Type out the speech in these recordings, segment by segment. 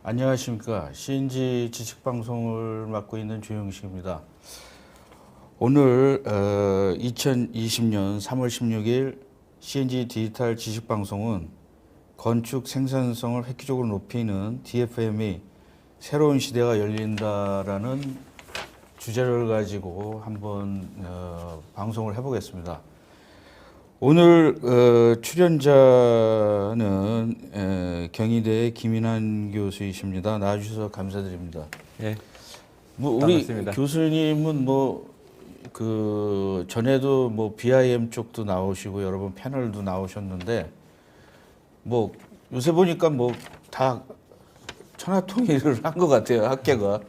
안녕하십니까. CNG 지식방송을 맡고 있는 조영식입니다. 오늘 2020년 3월 16일 CNG 디지털 지식방송은 건축 생산성을 획기적으로 높이는 DFM의 새로운 시대가 열린다라는 주제를 가지고 한번 방송을 해보겠습니다. 오늘 출연자는 경희대 김인환 교수이십니다. 나와주셔서 감사드립니다. 예, 우리 반갑습니다. 교수님은 그 전에도 BIM 쪽도 나오시고 여러 번 패널도 나오셨는데 요새 보니까 다 천하통일을 한 것 같아요. 학계가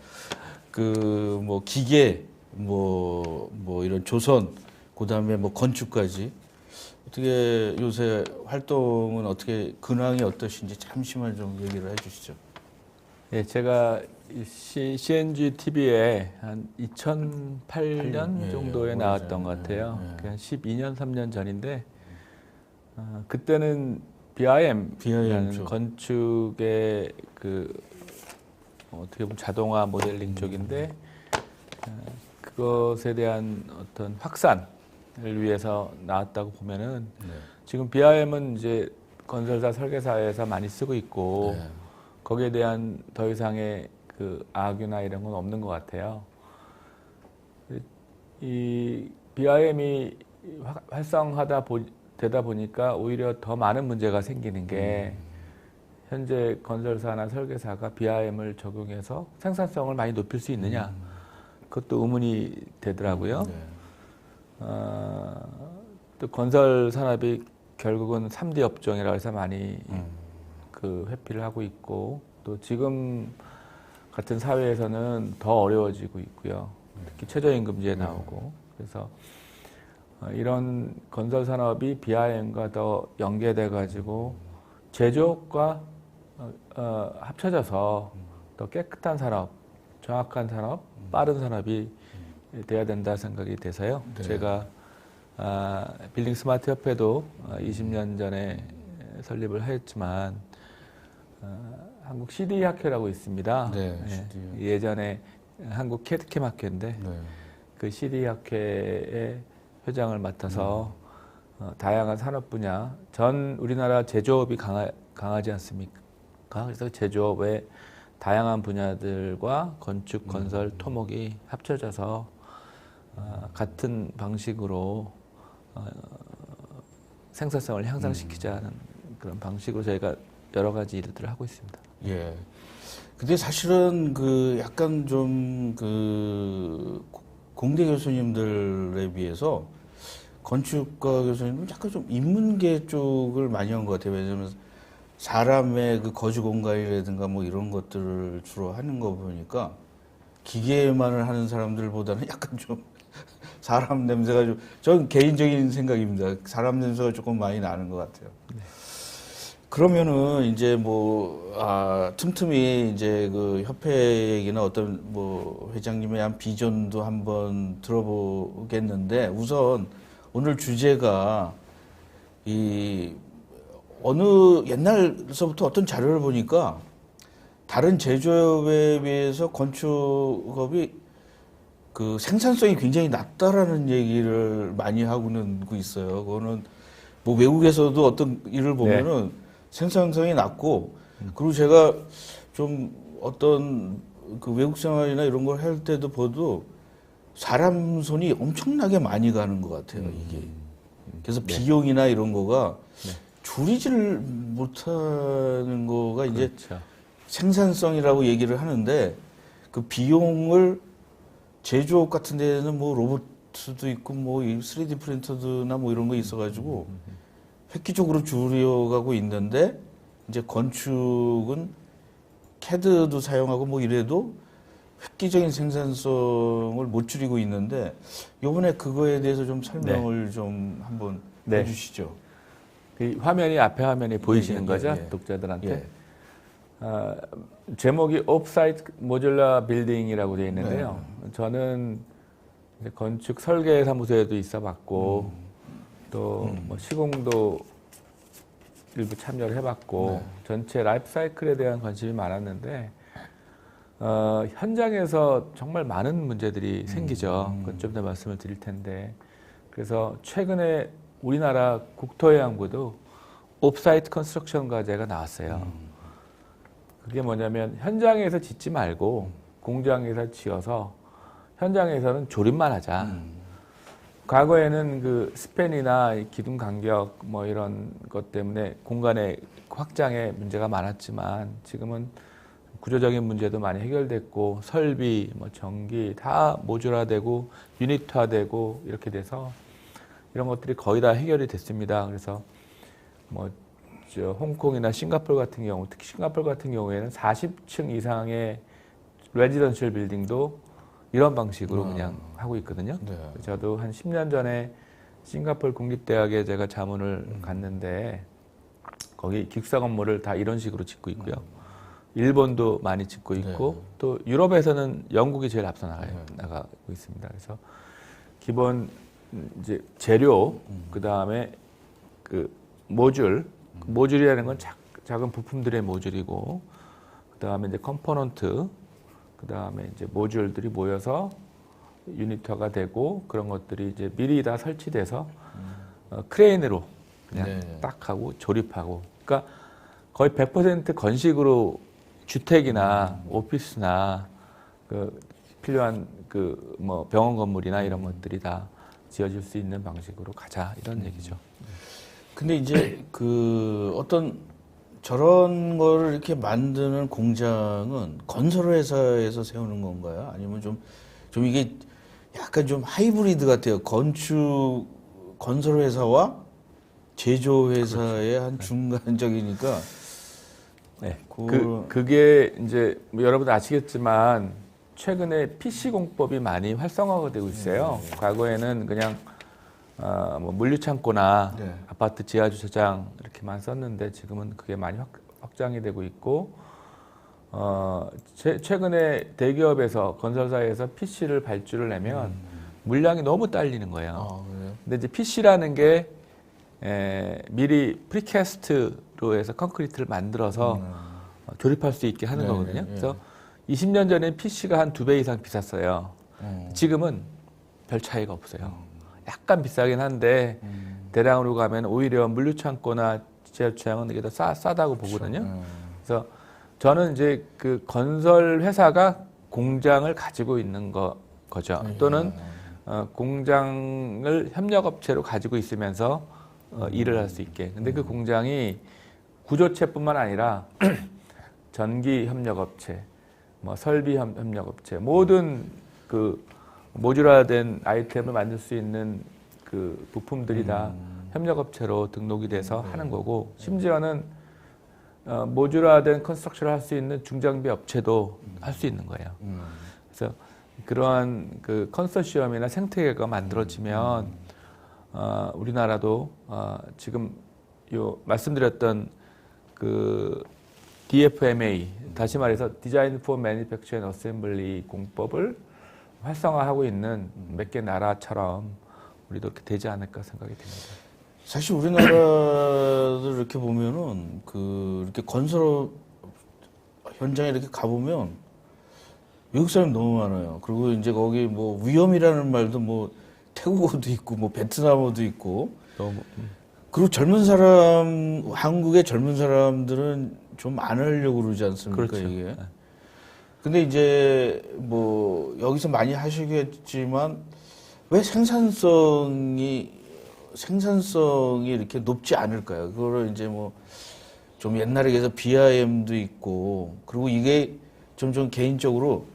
기계 이런 조선 그다음에 건축까지. 어떻게 요새 활동은 어떻게 근황이 어떠신지 잠시만 좀 얘기를 해주시죠. 예, 제가 CNG TV에 한 2008년 정도에 나왔던 것 같아요. 한 12년, 3년 전인데 그때는 BIM이라는 건축의 어떻게 보면 자동화 모델링 쪽인데 그것에 대한 어떤 확산을 위해서 나왔다고 보면은 지금 BIM은 이제 건설사 설계사에서 많이 쓰고 있고 거기에 대한 더 이상의 악유나 이런 건 없는 것 같아요. 이 BIM이 되다 보니까 오히려 더 많은 문제가 생기는 게 현재 건설사나 설계사가 BIM을 적용해서 생산성을 많이 높일 수 있느냐 그것도 의문이 되더라고요. 또 건설 산업이 결국은 3D 업종이라고 해서 많이 회피를 하고 있고 또 지금 같은 사회에서는 더 어려워지고 있고요. 특히 최저임금제 나오고 그래서 이런 건설 산업이 BIM과 더 연계돼 가지고 제조업과 합쳐져서 더 깨끗한 산업, 정확한 산업, 빠른 산업이 돼야 된다 생각이 돼서요. 제가 빌딩 스마트 협회도 20년 전에 설립을 했지만 한국 CDE 학회라고 있습니다. 예전에 한국 캐드캠 학회인데 그 CDE 학회의 회장을 맡아서 다양한 산업 분야, 우리나라 제조업이 강하지 않습니까? 그래서 제조업의 다양한 분야들과 건축, 건설, 토목이 합쳐져서 같은 방식으로 생산성을 향상시키자는 그런 방식으로 저희가 여러 가지 일들을 하고 있습니다. 예. 근데 사실은 약간 좀 공대 교수님들에 비해서 건축가 교수님은 약간 좀 인문계 쪽을 많이 한 것 같아요. 왜냐하면 사람의 거주 공간이라든가 이런 것들을 주로 하는 거 보니까 기계만을 하는 사람들보다는 약간 좀 사람 냄새가 전 개인적인 생각입니다. 사람 냄새가 조금 많이 나는 것 같아요. 그러면은 이제 틈틈이 이제 협회 얘기나 어떤 회장님의 한 비전도 한번 들어보겠는데 우선 오늘 주제가 어느 옛날서부터 어떤 자료를 보니까 다른 제조업에 비해서 건축업이 생산성이 굉장히 낮다라는 얘기를 많이 하고는 있어요. 그거는 외국에서도 어떤 일을 보면은 생산성이 낮고 그리고 제가 좀 어떤 외국 생활이나 이런 걸 할 때도 봐도 사람 손이 엄청나게 많이 가는 것 같아요, 이게. 그래서 비용이나 이런 거가 줄이지를 못하는 거가 이제 생산성이라고 얘기를 하는데 그 비용을 제조업 같은 데는 로봇도 있고 3D 프린터나 이런 거 있어가지고 획기적으로 줄여가고 있는데 이제 건축은 CAD도 사용하고 이래도 획기적인 생산성을 못 줄이고 있는데 이번에 그거에 대해서 좀 설명을 좀 한번 해주시죠. 앞에 화면이 보이시는 거죠? 독자들한테. 제목이 오프사이트 모듈러 빌딩이라고 되어 있는데요. 저는 이제 건축 설계 사무소에도 있어 봤고 또 시공도 일부 참여를 해봤고 네. 전체 라이프 사이클에 대한 관심이 많았는데 현장에서 정말 많은 문제들이 생기죠. 그건 좀 더 말씀을 드릴 텐데 그래서 최근에 우리나라 국토해양부도 옵사이트 컨스트럭션 과제가 나왔어요. 그게 뭐냐면 현장에서 짓지 말고 공장에서 지어서 현장에서는 조립만 하자. 과거에는 그 스팬이나 기둥 간격 뭐 이런 것 때문에 공간의 확장에 문제가 많았지만 지금은 구조적인 문제도 많이 해결됐고 설비, 뭐 전기 다 모듈화되고 유니트화되고 이렇게 돼서 이런 것들이 거의 다 해결이 됐습니다. 그래서 뭐 홍콩이나 싱가포르 같은 경우, 특히 싱가포르 같은 경우에는 40층 이상의 레지던셜 빌딩도 이런 방식으로 그냥 하고 있거든요. 네. 저도 한 10년 전에 싱가포르 국립대학에 제가 자문을 갔는데 거기 기숙사 건물을 다 이런 식으로 짓고 있고요. 일본도 많이 짓고 있고 네. 또 유럽에서는 영국이 제일 앞서 나가고 있습니다. 그래서 기본 이제 재료 그 다음에 그 모듈이라는 건 작은 부품들의 모듈이고 그 다음에 이제 컴포넌트 그 다음에 이제 모듈들이 모여서 유니트화가 되고 그런 것들이 이제 미리 다 설치돼서 크레인으로 그냥 네. 딱 하고 조립하고 그러니까 거의 100% 건식으로 주택이나 오피스나 그 필요한 그 뭐 병원 건물이나 이런 것들이 다 지어질 수 있는 방식으로 가자 이런 얘기죠. 근데 이제 그 어떤 저런 거를 이렇게 만드는 공장은 건설회사에서 세우는 건가요? 아니면 좀 이게 약간 좀 하이브리드 같아요. 건설회사와 제조회사의 그렇죠. 한 중간적이니까. 네. 그게 이제 뭐 여러분 아시겠지만 최근에 PC 공법이 많이 활성화가 되고 있어요. 과거에는 그냥 뭐 물류창고나 네. 아파트 지하 주차장 이렇게만 썼는데 지금은 그게 많이 확장이 되고 있고 최근에 대기업에서 건설사에서 PC를 발주를 내면 물량이 너무 딸리는 거예요. 아, 그래요? 근데 이제 PC라는 게 미리 프리캐스트로 해서 콘크리트를 만들어서 조립할 수 있게 하는 네, 거거든요. 네. 그래서 20년 전에 PC가 한 2배 이상 비쌌어요. 지금은 별 차이가 없어요. 약간 비싸긴 한데 대량으로 가면 오히려 물류창고나 지하주차장은 이게 더 싸다고 보거든요. 그래서 저는 이제 그 건설 회사가 공장을 가지고 있는 거죠. 또는 공장을 협력업체로 가지고 있으면서 일을 할 수 있게. 근데 그 공장이 구조체뿐만 아니라 전기 협력업체, 뭐 설비 협력업체, 모든 그 모듈화된 아이템을 만들 수 있는 그 부품들이 다 협력업체로 등록이 돼서 하는 거고, 심지어는 모듈화된 컨스트럭션을 할 수 있는 중장비 업체도 할 수 있는 거예요. 그래서 그러한 그 컨소시엄이나 생태계가 만들어지면 우리나라도 지금 요 말씀드렸던 그 DFMA, 다시 말해서 디자인 for Manufacture and Assembly 공법을 활성화하고 있는 몇 개 나라처럼 우리도 이렇게 되지 않을까 생각이 듭니다. 사실 우리나라도 이렇게 보면은 이렇게 건설 현장에 이렇게 가보면 외국 사람이 너무 많아요. 그리고 이제 거기 뭐 위험이라는 말도 뭐 태국어도 있고 뭐 베트남어도 있고. 너무 그리고 한국의 젊은 사람들은 좀 안 하려고 그러지 않습니까, 그렇죠. 이게? 네. 근데 이제 뭐 여기서 많이 하시겠지만 왜 생산성이 이렇게 높지 않을까요? 그거를 이제 뭐 좀 옛날에 그래서 BIM도 있고, 그리고 이게 좀 개인적으로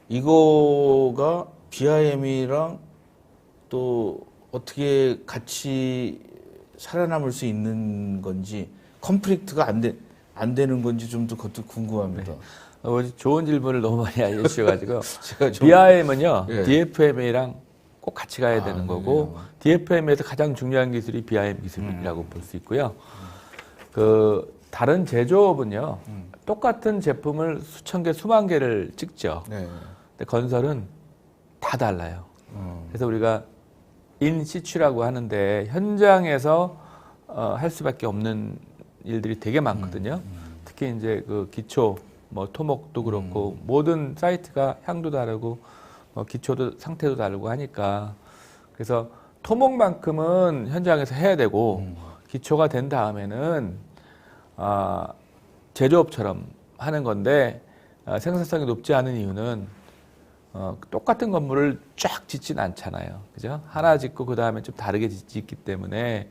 이거가 BIM이랑 또 어떻게 같이 살아남을 수 있는 건지, 컴플릭트가 안 되는 건지 좀 더 그것도 궁금합니다. 좋은 질문을 너무 많이 알려주셔가지고 제가 좀 BIM은요, 예. DFMA랑 꼭 같이 가야 되는 거고, 그래요? DFM에서 가장 중요한 기술이 BIM 기술이라고 볼 수 있고요. 그 다른 제조업은요, 똑같은 제품을 수천 개, 수만 개를 찍죠. 네. 근데 건설은 다 달라요. 그래서 우리가 인시추라고 하는데 현장에서 할 수밖에 없는 일들이 되게 많거든요. 특히 이제 그 기초, 뭐 토목도 그렇고 모든 사이트가 향도 다르고 기초도 상태도 다르고 하니까 그래서 토목만큼은 현장에서 해야 되고 기초가 된 다음에는 제조업처럼 하는 건데 생산성이 높지 않은 이유는 똑같은 건물을 쫙 짓진 않잖아요. 그죠? 하나 짓고 그 다음에 좀 다르게 짓기 때문에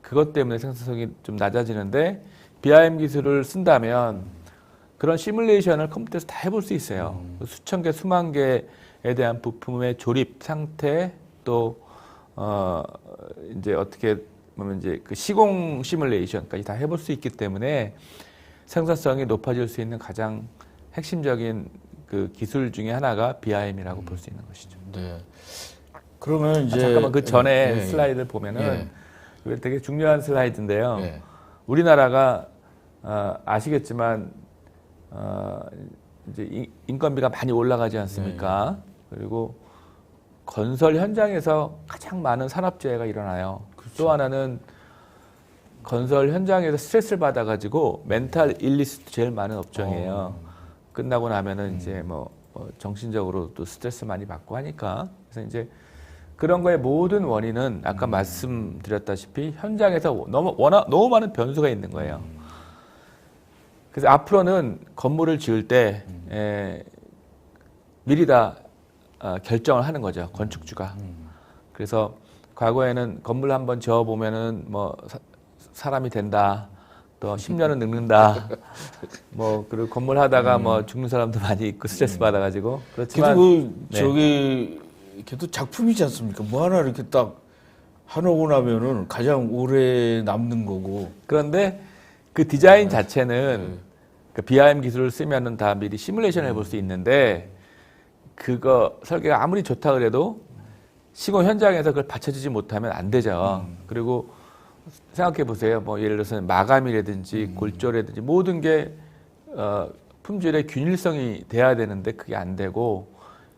그것 때문에 생산성이 좀 낮아지는데 BIM 기술을 쓴다면 그런 시뮬레이션을 컴퓨터에서 다 해볼 수 있어요. 수천 개, 수만 개에 대한 부품의 조립 상태 또 이제 어떻게 보면 이제 그 시공 시뮬레이션까지 다 해볼 수 있기 때문에 생산성이 높아질 수 있는 가장 핵심적인 그 기술 중에 하나가 BIM이라고 볼 수 있는 것이죠. 네. 그러면 이제 잠깐만 그 전에 예, 슬라이드를 보면은 예. 이게 되게 중요한 슬라이드인데요. 예. 우리나라가 아시겠지만 이제 인건비가 많이 올라가지 않습니까? 그리고 건설 현장에서 가장 많은 산업재해가 일어나요. 그렇죠. 또 하나는 건설 현장에서 스트레스를 받아가지고 멘탈 일리스도 제일 많은 업종이에요. 끝나고 나면은 이제 뭐 정신적으로 또 스트레스 많이 받고 하니까 그래서 이제 그런 거의 모든 원인은 아까 말씀드렸다시피 현장에서 너무 많은 변수가 있는 거예요. 그래서 앞으로는 건물을 지을 때 미리 다 결정을 하는 거죠. 건축주가. 그래서 과거에는 건물 한번 지어 보면은 뭐 사람이 된다. 또 10년은 늙는다. 뭐 그리고 건물 하다가 뭐 죽는 사람도 많이 있고 스트레스 받아가지고 그렇지만 저기 걔도 작품이지 않습니까? 뭐 하나 이렇게 딱 해놓고 나면은 가장 오래 남는 거고. 그런데 그 디자인 자체는 그 BIM 기술을 쓰면은 다 미리 시뮬레이션 해볼 수 있는데 그거 설계가 아무리 좋다 그래도 시공 현장에서 그걸 받쳐주지 못하면 안 되죠. 그리고 생각해 보세요. 뭐 예를 들어서 마감이라든지 골조라든지 모든 게 품질의 균일성이 돼야 되는데 그게 안 되고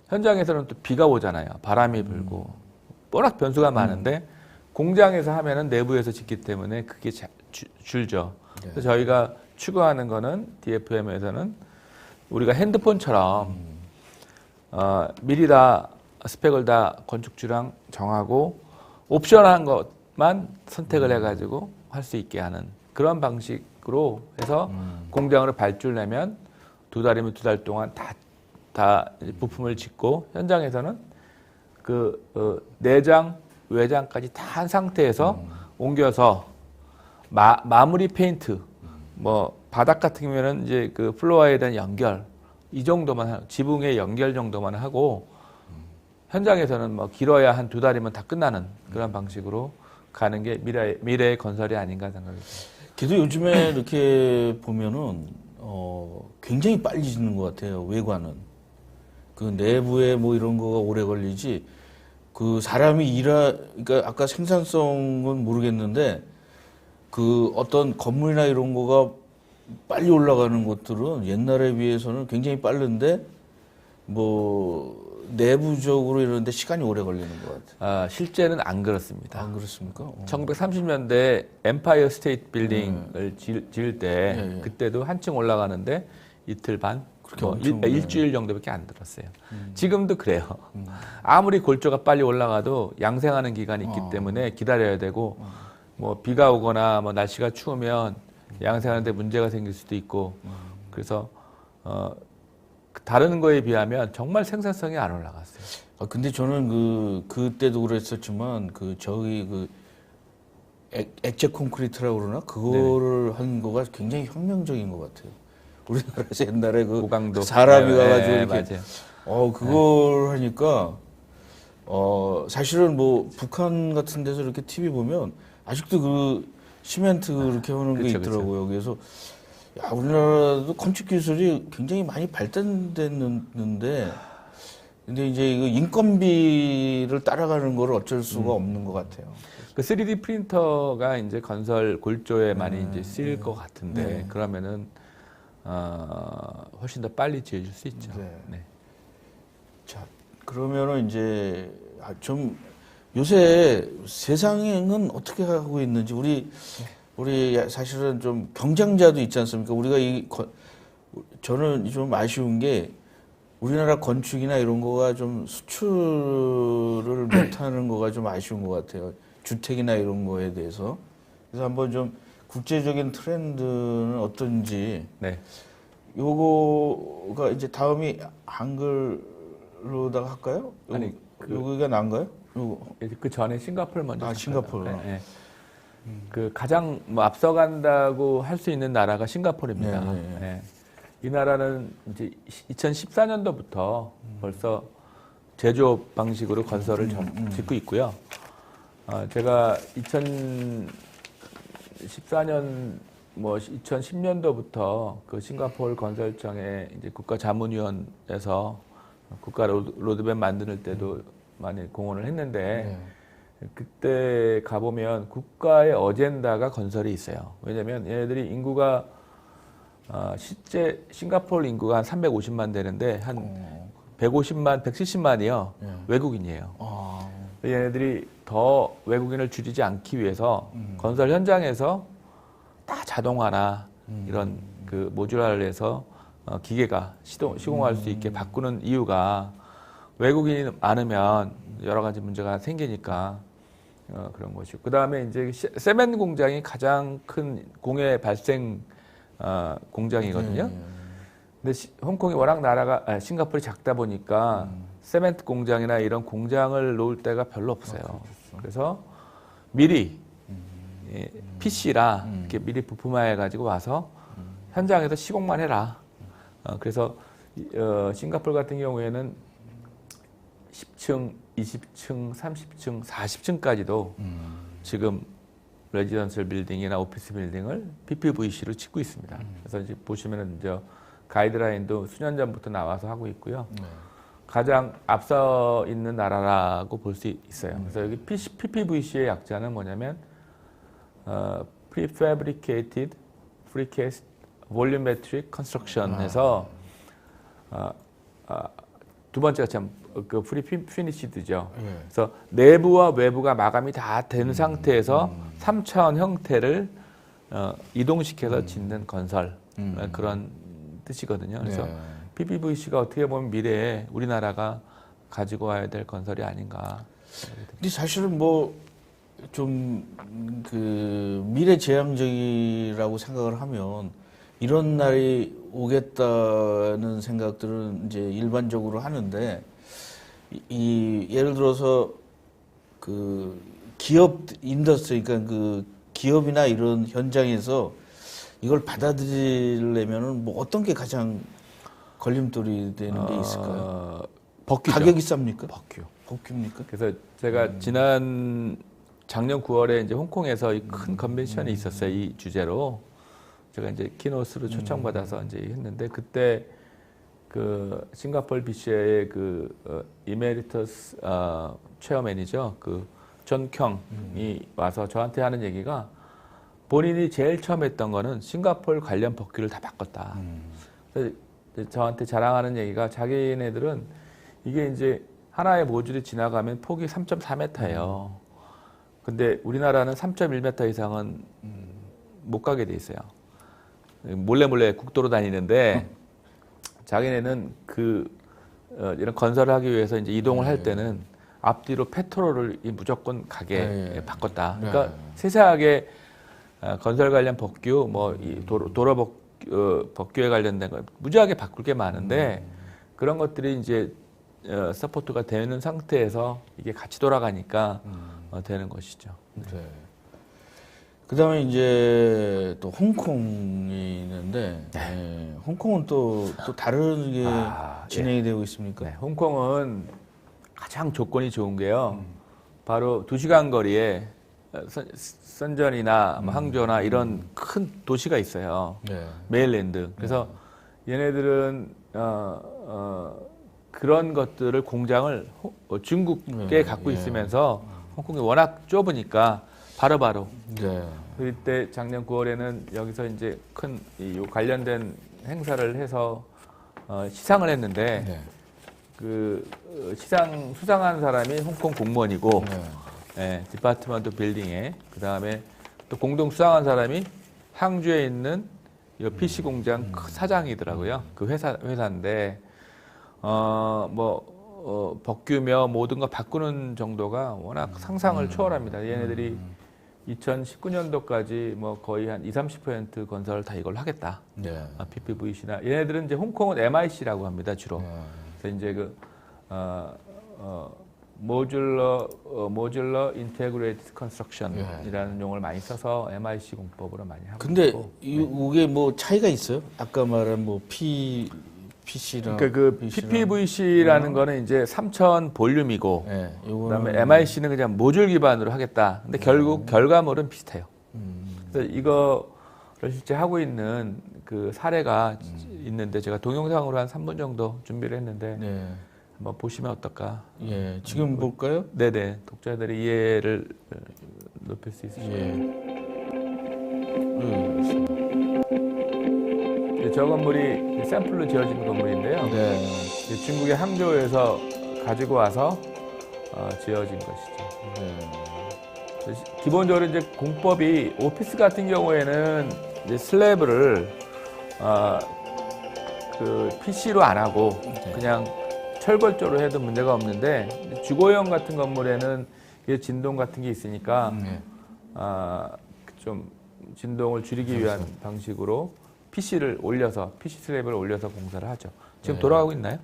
현장에서는 또 비가 오잖아요. 바람이 불고 워낙 변수가 많은데 공장에서 하면은 내부에서 짓기 때문에 그게 줄죠. 그래서 저희가 추구하는 거는 DFM에서는 우리가 핸드폰처럼 미리 다 스펙을 다 건축주랑 정하고 옵션한 것만 선택을 해가지고 할 수 있게 하는 그런 방식으로 해서 공장으로 발주를 내면 2달이면 2달 동안 다 부품을 짓고 현장에서는 그 내장, 외장까지 다 한 상태에서 옮겨서 마무리 페인트, 뭐 바닥 같은 경우에는 이제 그 플로어에 대한 연결 이 정도만 지붕의 연결 정도만 하고 현장에서는 뭐 길어야 한 2달이면 다 끝나는 그런 방식으로 가는 게 미래의 건설이 아닌가 생각합니다. 그래도 요즘에 이렇게 보면은 굉장히 빨리 짓는 것 같아요. 외관은 그 내부에 뭐 이런 거가 오래 걸리지. 그 사람이 그러니까 아까 생산성은 모르겠는데 그 어떤 건물이나 이런 거가 빨리 올라가는 것들은 옛날에 비해서는 굉장히 빠른데 뭐 내부적으로 이러는데 시간이 오래 걸리는 것 같아요. 실제는 안 그렇습니다. 안 그렇습니까? 1930년대 엠파이어 스테이트 빌딩을 지을 때 그때도 한층 올라가는데 이틀 반, 일주일 정도밖에 안 들었어요. 지금도 그래요. 아무리 골조가 빨리 올라가도 양생하는 기간이 있기 때문에 기다려야 되고 뭐 비가 오거나 뭐 날씨가 추우면 양생하는데 문제가 생길 수도 있고 그래서 다른 거에 비하면 정말 생산성이 안 올라갔어요. 근데 저는 그때도 그랬었지만 액체 콘크리트라고 그러나 그거를 한 거가 굉장히 혁명적인 것 같아요. 우리나라에서 옛날에 고강도 사람이 가가지고 이렇게 맞아요. 그걸 하니까 사실은 뭐 북한 같은 데서 이렇게 TV 보면 아직도 그 시멘트 그렇게 하는 게 있더라고요. 그래서 야, 우리나라도 건축 기술이 굉장히 많이 발전됐는데 근데 이제 이거 인건비를 따라가는 걸 어쩔 수가 없는 것 같아요. 그 3D 프린터가 이제 건설 골조에 많이 이제 쓰일 것 같은데 그러면은 훨씬 더 빨리 지어질 수 있죠. 네. 자, 그러면은 이제 좀 요새 세상은 어떻게 하고 있는지 우리 우리 사실은 좀 경쟁자도 있지 않습니까? 우리가 저는 좀 아쉬운 게 우리나라 건축이나 이런 거가 좀 수출을 못하는 거가 좀 아쉬운 것 같아요. 주택이나 이런 거에 대해서. 그래서 한번 좀 국제적인 트렌드는 어떤지. 네. 요거가 이제 다음이 한글로다가 할까요? 아니, 여기가 나은가요? 그 전에 싱가포르 먼저. 싱가포르. 네, 네. 그 가장 뭐 앞서간다고 할 수 있는 나라가 싱가포르입니다. 네, 네, 네. 네. 이 나라는 이제 2014년도부터 벌써 제조업 방식으로 건설을 짓고 있고요. 제가 2014년 뭐 2010년도부터 그 싱가포르 건설청의 이제 국가자문위원회에서 국가 로드맵 만드는 때도 많이 공헌을 했는데 그때 가보면 국가의 어젠다가 건설이 있어요. 왜냐하면 얘네들이 인구가 실제 싱가포르 인구가 한 350만 되는데 한 150만, 170만이요. 외국인이에요. 얘네들이 더 외국인을 줄이지 않기 위해서 건설 현장에서 다 자동화나 이런 그 모듈화를 해서 기계가 시공할 수 있게 바꾸는 이유가 외국인이 많으면 여러 가지 문제가 생기니까 그런 것이고. 그 다음에 이제 세멘 공장이 가장 큰 공해 발생 공장이거든요. 근데 홍콩이 워낙 싱가포르이 작다 보니까 세멘트 공장이나 이런 공장을 놓을 데가 별로 없어요. 그래서 미리 PC라 이렇게 미리 부품화해가지고 와서 현장에서 시공만 해라. 그래서 싱가포르 같은 경우에는 10층, 20층, 30층, 40층까지도 지금 레지던셜 빌딩이나 오피스 빌딩을 PPVC로 짓고 있습니다. 그래서 이제 보시면은 이제 가이드라인도 수년 전부터 나와서 하고 있고요. 가장 앞서 있는 나라라고 볼 수 있어요. 그래서 여기 PPVC의 약자는 뭐냐면 Prefabricated Precast Volumetric Construction에서 두 번째가 참 그 프리피니시드죠. 그래서 내부와 외부가 마감이 다 된 상태에서 3차원 형태를 이동시켜서 짓는 건설 그런 뜻이거든요. 그래서 PPVC가 어떻게 보면 미래에 우리나라가 가지고 와야 될 건설이 아닌가. 근데 사실은 뭐 좀 그 미래지향적이라고 생각을 하면 이런 날이 오겠다는 생각들은 이제 일반적으로 하는데 예를 들어서 그 기업 인더스트리 그러니까 그 기업이나 이런 현장에서 이걸 받아들이려면은 뭐 어떤 게 가장 걸림돌이 되는 게 있을까요? 법규죠. 가격이 쌉니까? 법규입니까? 그래서 제가 작년 9월에 이제 홍콩에서 이 큰 컨벤션이 있었어요. 이 주제로 제가 이제 키노스로 초청받아서 이제 했는데 그때 그 싱가포르 BCA의 그 이메리터스 체어맨이죠. 그 존경이 와서 저한테 하는 얘기가 본인이 제일 처음 했던 거는 싱가포르 관련 법규를 다 바꿨다. 그래서 저한테 자랑하는 얘기가 자기네들은 이게 이제 하나의 모듈이 지나가면 폭이 3.4m예요. 근데 우리나라는 3.1m 이상은 못 가게 돼 있어요. 몰래 국도로 다니는데 자기네는 이런 건설을 하기 위해서 이제 이동을 할 때는 앞뒤로 페트롤을 무조건 가게 바꿨다. 그러니까 세세하게 건설 관련 법규, 도로 법규에 관련된 거 무지하게 바꿀 게 많은데 그런 것들이 이제 서포트가 되는 상태에서 이게 같이 돌아가니까 되는 것이죠. 네. 그다음에 이제 또 홍콩이 있는데 홍콩은 또 다르게 진행이 되고 있습니까? 네, 홍콩은 가장 조건이 좋은 게요. 바로 2시간 거리에 선전이나 항저우나 이런 큰 도시가 있어요. 메일랜드. 그래서 얘네들은 그런 것들을 공장을 중국에 갖고 있으면서 홍콩이 워낙 좁으니까 바로바로. 그때 작년 9월에는 여기서 이제 큰 관련된 행사를 해서 시상을 했는데 그 시상 수상한 사람이 홍콩 공무원이고 디파트먼트 빌딩에 그 다음에 또 공동 수상한 사람이 항주에 있는 이 PC 공장 사장이더라고요. 그 회사인데 법규며 모든 거 바꾸는 정도가 워낙 상상을 초월합니다. 얘네들이 2019년도까지 뭐 거의 한 20-30% 건설을 다 이걸 하겠다. 네. PPVC나 얘네들은 이제 홍콩은 MIC라고 합니다, 주로. 그래서 이제 모듈러 인테그레이티드 컨스트럭션이라는 용어를 많이 써서 MIC 공법으로 많이 하고 근데 있고. 이게 뭐 차이가 있어요? 아까 말한 뭐 PC랑 그러니까 그 PPVC라는 거는 이제 3000 볼륨이고, 네, 그다음에 MIC는 그냥 모듈 기반으로 하겠다. 근데 결국 결과물은 비슷해요. 그래서 이거를 실제 하고 있는 그 사례가 있는데 제가 동영상으로 한 3분 정도 준비를 했는데 네. 한번 보시면 어떨까? 예, 지금 볼까요? 네네, 독자들의 이해를 높일 수 있으실 거예요. 저 건물이 샘플로 지어진 건물인데요. 네. 중국의 항저우에서 가지고 와서 지어진 것이죠. 네. 기본적으로 이제 공법이 오피스 같은 경우에는 이제 슬래브를 그 PC로 안 하고 그냥 철골조로 해도 문제가 없는데 주거용 같은 건물에는 진동 같은 게 있으니까 좀 진동을 줄이기 위한 방식으로 PC 슬랩을 올려서 공사를 하죠. 지금 돌아가고 있나요?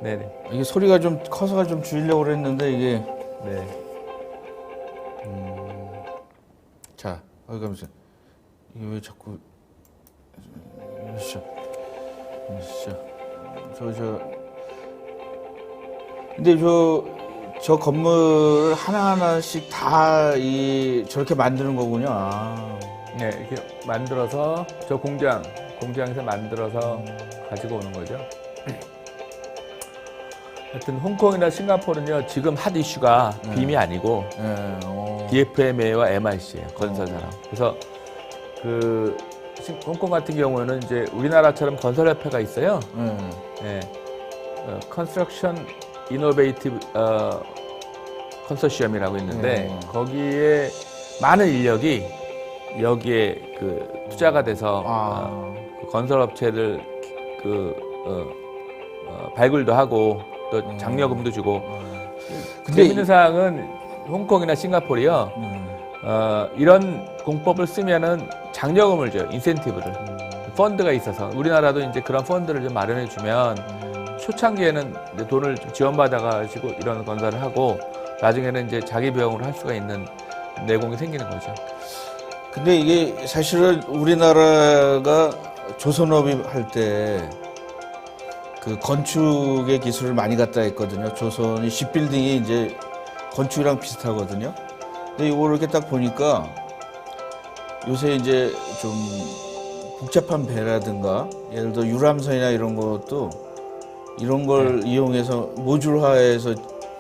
네네. 이게 소리가 좀 커서 좀 줄이려고 그랬는데 이게 네. 자, 가면서 이게 왜 자꾸 근데 저 건물 하나하나씩 다 저렇게 만드는 거군요. 아. 네, 이렇게 만들어서 저 공장에서 만들어서 가지고 오는 거죠. 하여튼 홍콩이나 싱가포르는요, 지금 핫 이슈가 빔이 아니고 DFMA와 MIC예요, 건설사랑. 그래서 그 홍콩 같은 경우는 이제 우리나라처럼 건설협회가 있어요. 네. 컨스트럭션 이노베이티브 컨소시엄이라고 있는데 거기에 많은 인력이 여기에 그 투자가 돼서 그 건설업체들 발굴도 하고 또 장려금도 주고. 근데 재밌는 사항은 홍콩이나 싱가포르요. 이런 공법을 쓰면은 장려금을 줘요. 인센티브를. 펀드가 있어서 우리나라도 이제 그런 펀드를 좀 마련해 주면 초창기에는 이제 돈을 좀 지원받아가지고 이런 건설을 하고 나중에는 이제 자기 비용으로 할 수가 있는 내공이 생기는 거죠. 근데 이게 사실은 우리나라가 조선업이 할 때 그 건축의 기술을 많이 갖다 했거든요. 조선이 shipbuilding이 이제 건축이랑 비슷하거든요. 근데 이걸 이렇게 딱 보니까 요새 이제 좀 복잡한 배라든가 예를 들어 유람선이나 이런 것도 이런 걸 이용해서 모듈화해서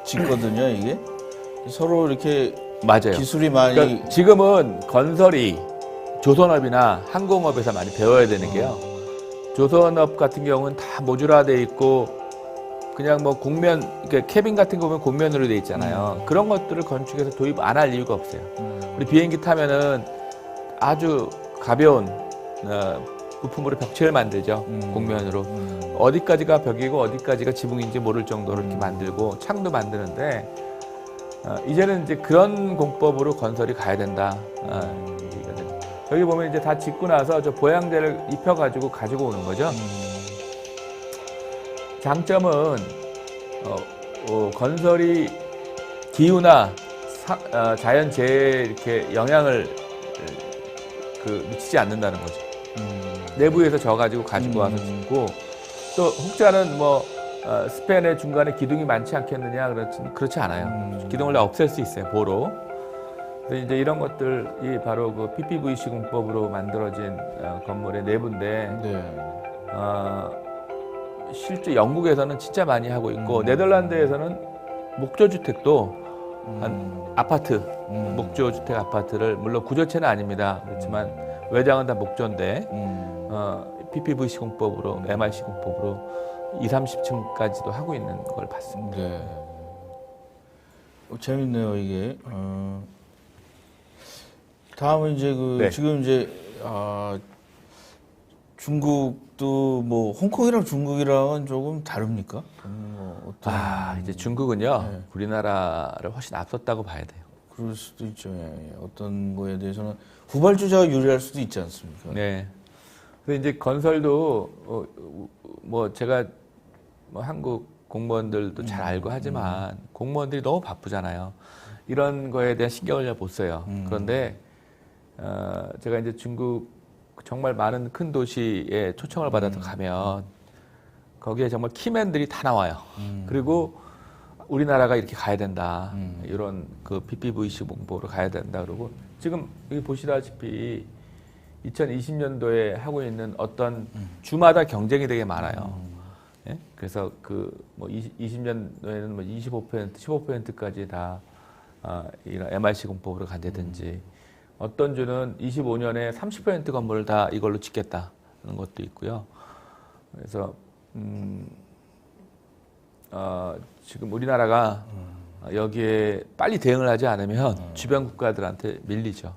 짓거든요. 이게 서로 이렇게 맞아요. 기술이 많이 그러니까 지금은 건설이 조선업이나 항공업에서 많이 배워야 되는 게요. 조선업 같은 경우는 다 모듈화돼 있고 그냥 뭐 곡면, 그러니까 캐빈 같은 거 보면 곡면으로 돼 있잖아요. 그런 것들을 건축에서 도입 안 할 이유가 없어요. 우리 비행기 타면은 아주 가벼운 부품으로 벽체를 만들죠. 곡면으로. 어디까지가 벽이고 어디까지가 지붕인지 모를 정도로 이렇게 만들고 창도 만드는데 이제는 이제 그런 공법으로 건설이 가야 된다. 여기 보면 이제 다 짓고 나서 저 보양재를 입혀가지고 가지고 오는 거죠. 장점은 건설이 기후나 자연재해에 이렇게 영향을 미치지 않는다는 거죠. 내부에서 져가지고 가지고 와서 짓고 또 혹자는 뭐 스팬의 중간에 기둥이 많지 않겠느냐 그렇지 않아요. 기둥을 다 없앨 수 있어요, 보로. 그래서 이제 이런 것들이 바로 그 PPVC 공법으로 만들어진 건물의 내부인데 실제 영국에서는 진짜 많이 하고 있고 네덜란드에서는 목조주택도 한 아파트, 목조주택 아파트를 물론 구조체는 아닙니다. 그렇지만 외장은 다 목조인데 PPVC 공법으로 MIC 공법으로 20-30층까지도 하고 있는 걸 봤습니다. 네. 재밌네요 이게. 다음은 이제 네. 지금 이제 중국도 뭐 홍콩이랑 중국이랑은 조금 다릅니까? 이제 중국은요, 네. 우리나라를 훨씬 앞섰다고 봐야 돼요. 그럴 수도 있죠. 예. 어떤 거에 대해서는 후발주자가 유리할 수도 있지 않습니까? 네. 그래서 이제 건설도, 뭐 제가 뭐 한국 공무원들도 잘 알고 하지만 공무원들이 너무 바쁘잖아요. 이런 거에 대한 신경을 잘 못 써요. 그런데, 제가 이제 중국 정말 많은 큰 도시에 초청을 받아서 가면 거기에 정말 키맨들이 다 나와요. 그리고 우리나라가 이렇게 가야 된다. 이런 그 PPVC 공보로 가야 된다. 그러고 지금 여기 보시다시피 2020년도에 하고 있는 어떤 주마다 경쟁이 되게 많아요. 예? 그래서 그 뭐 20년도에는 뭐 25%, 15%까지 다 이런 MRC 공법으로 간다든지 어떤 주는 25년에 30% 건물을 다 이걸로 짓겠다는 것도 있고요. 그래서 지금 우리나라가 여기에 빨리 대응을 하지 않으면 주변 국가들한테 밀리죠.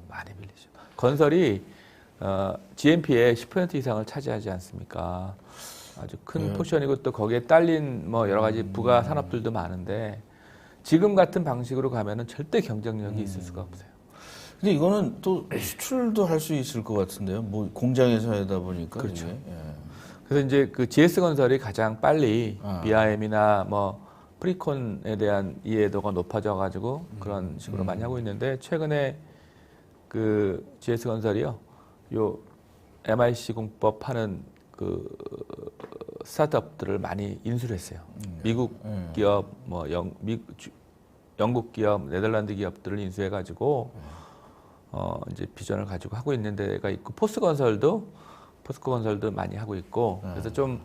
많이 밀리죠. 건설이 GNP의 10% 이상을 차지하지 않습니까? 아주 큰 포션이고 또 거기에 딸린 뭐 여러 가지 부가 산업들도 많은데 지금 같은 방식으로 가면은 절대 경쟁력이 있을 수가 없어요. 근데 이거는 또 수출도 할 수 있을 것 같은데요. 뭐 공장에서 하다 보니까. 그렇죠. 이게. 예. 그래서 이제 그 GS건설이 가장 빨리 BRM이나 뭐 프리콘에 대한 이해도가 높아져 가지고 그런 식으로 많이 하고 있는데 최근에 그 GS건설이요. 요 MIC 공법 하는 그 스타트업들을 많이 인수를 했어요. 미국 기업, 뭐 영국 기업, 네덜란드 기업들을 인수해 가지고 이제 비전을 가지고 하고 있는 데가 있고 포스코 건설도 많이 하고 있고 그래서 좀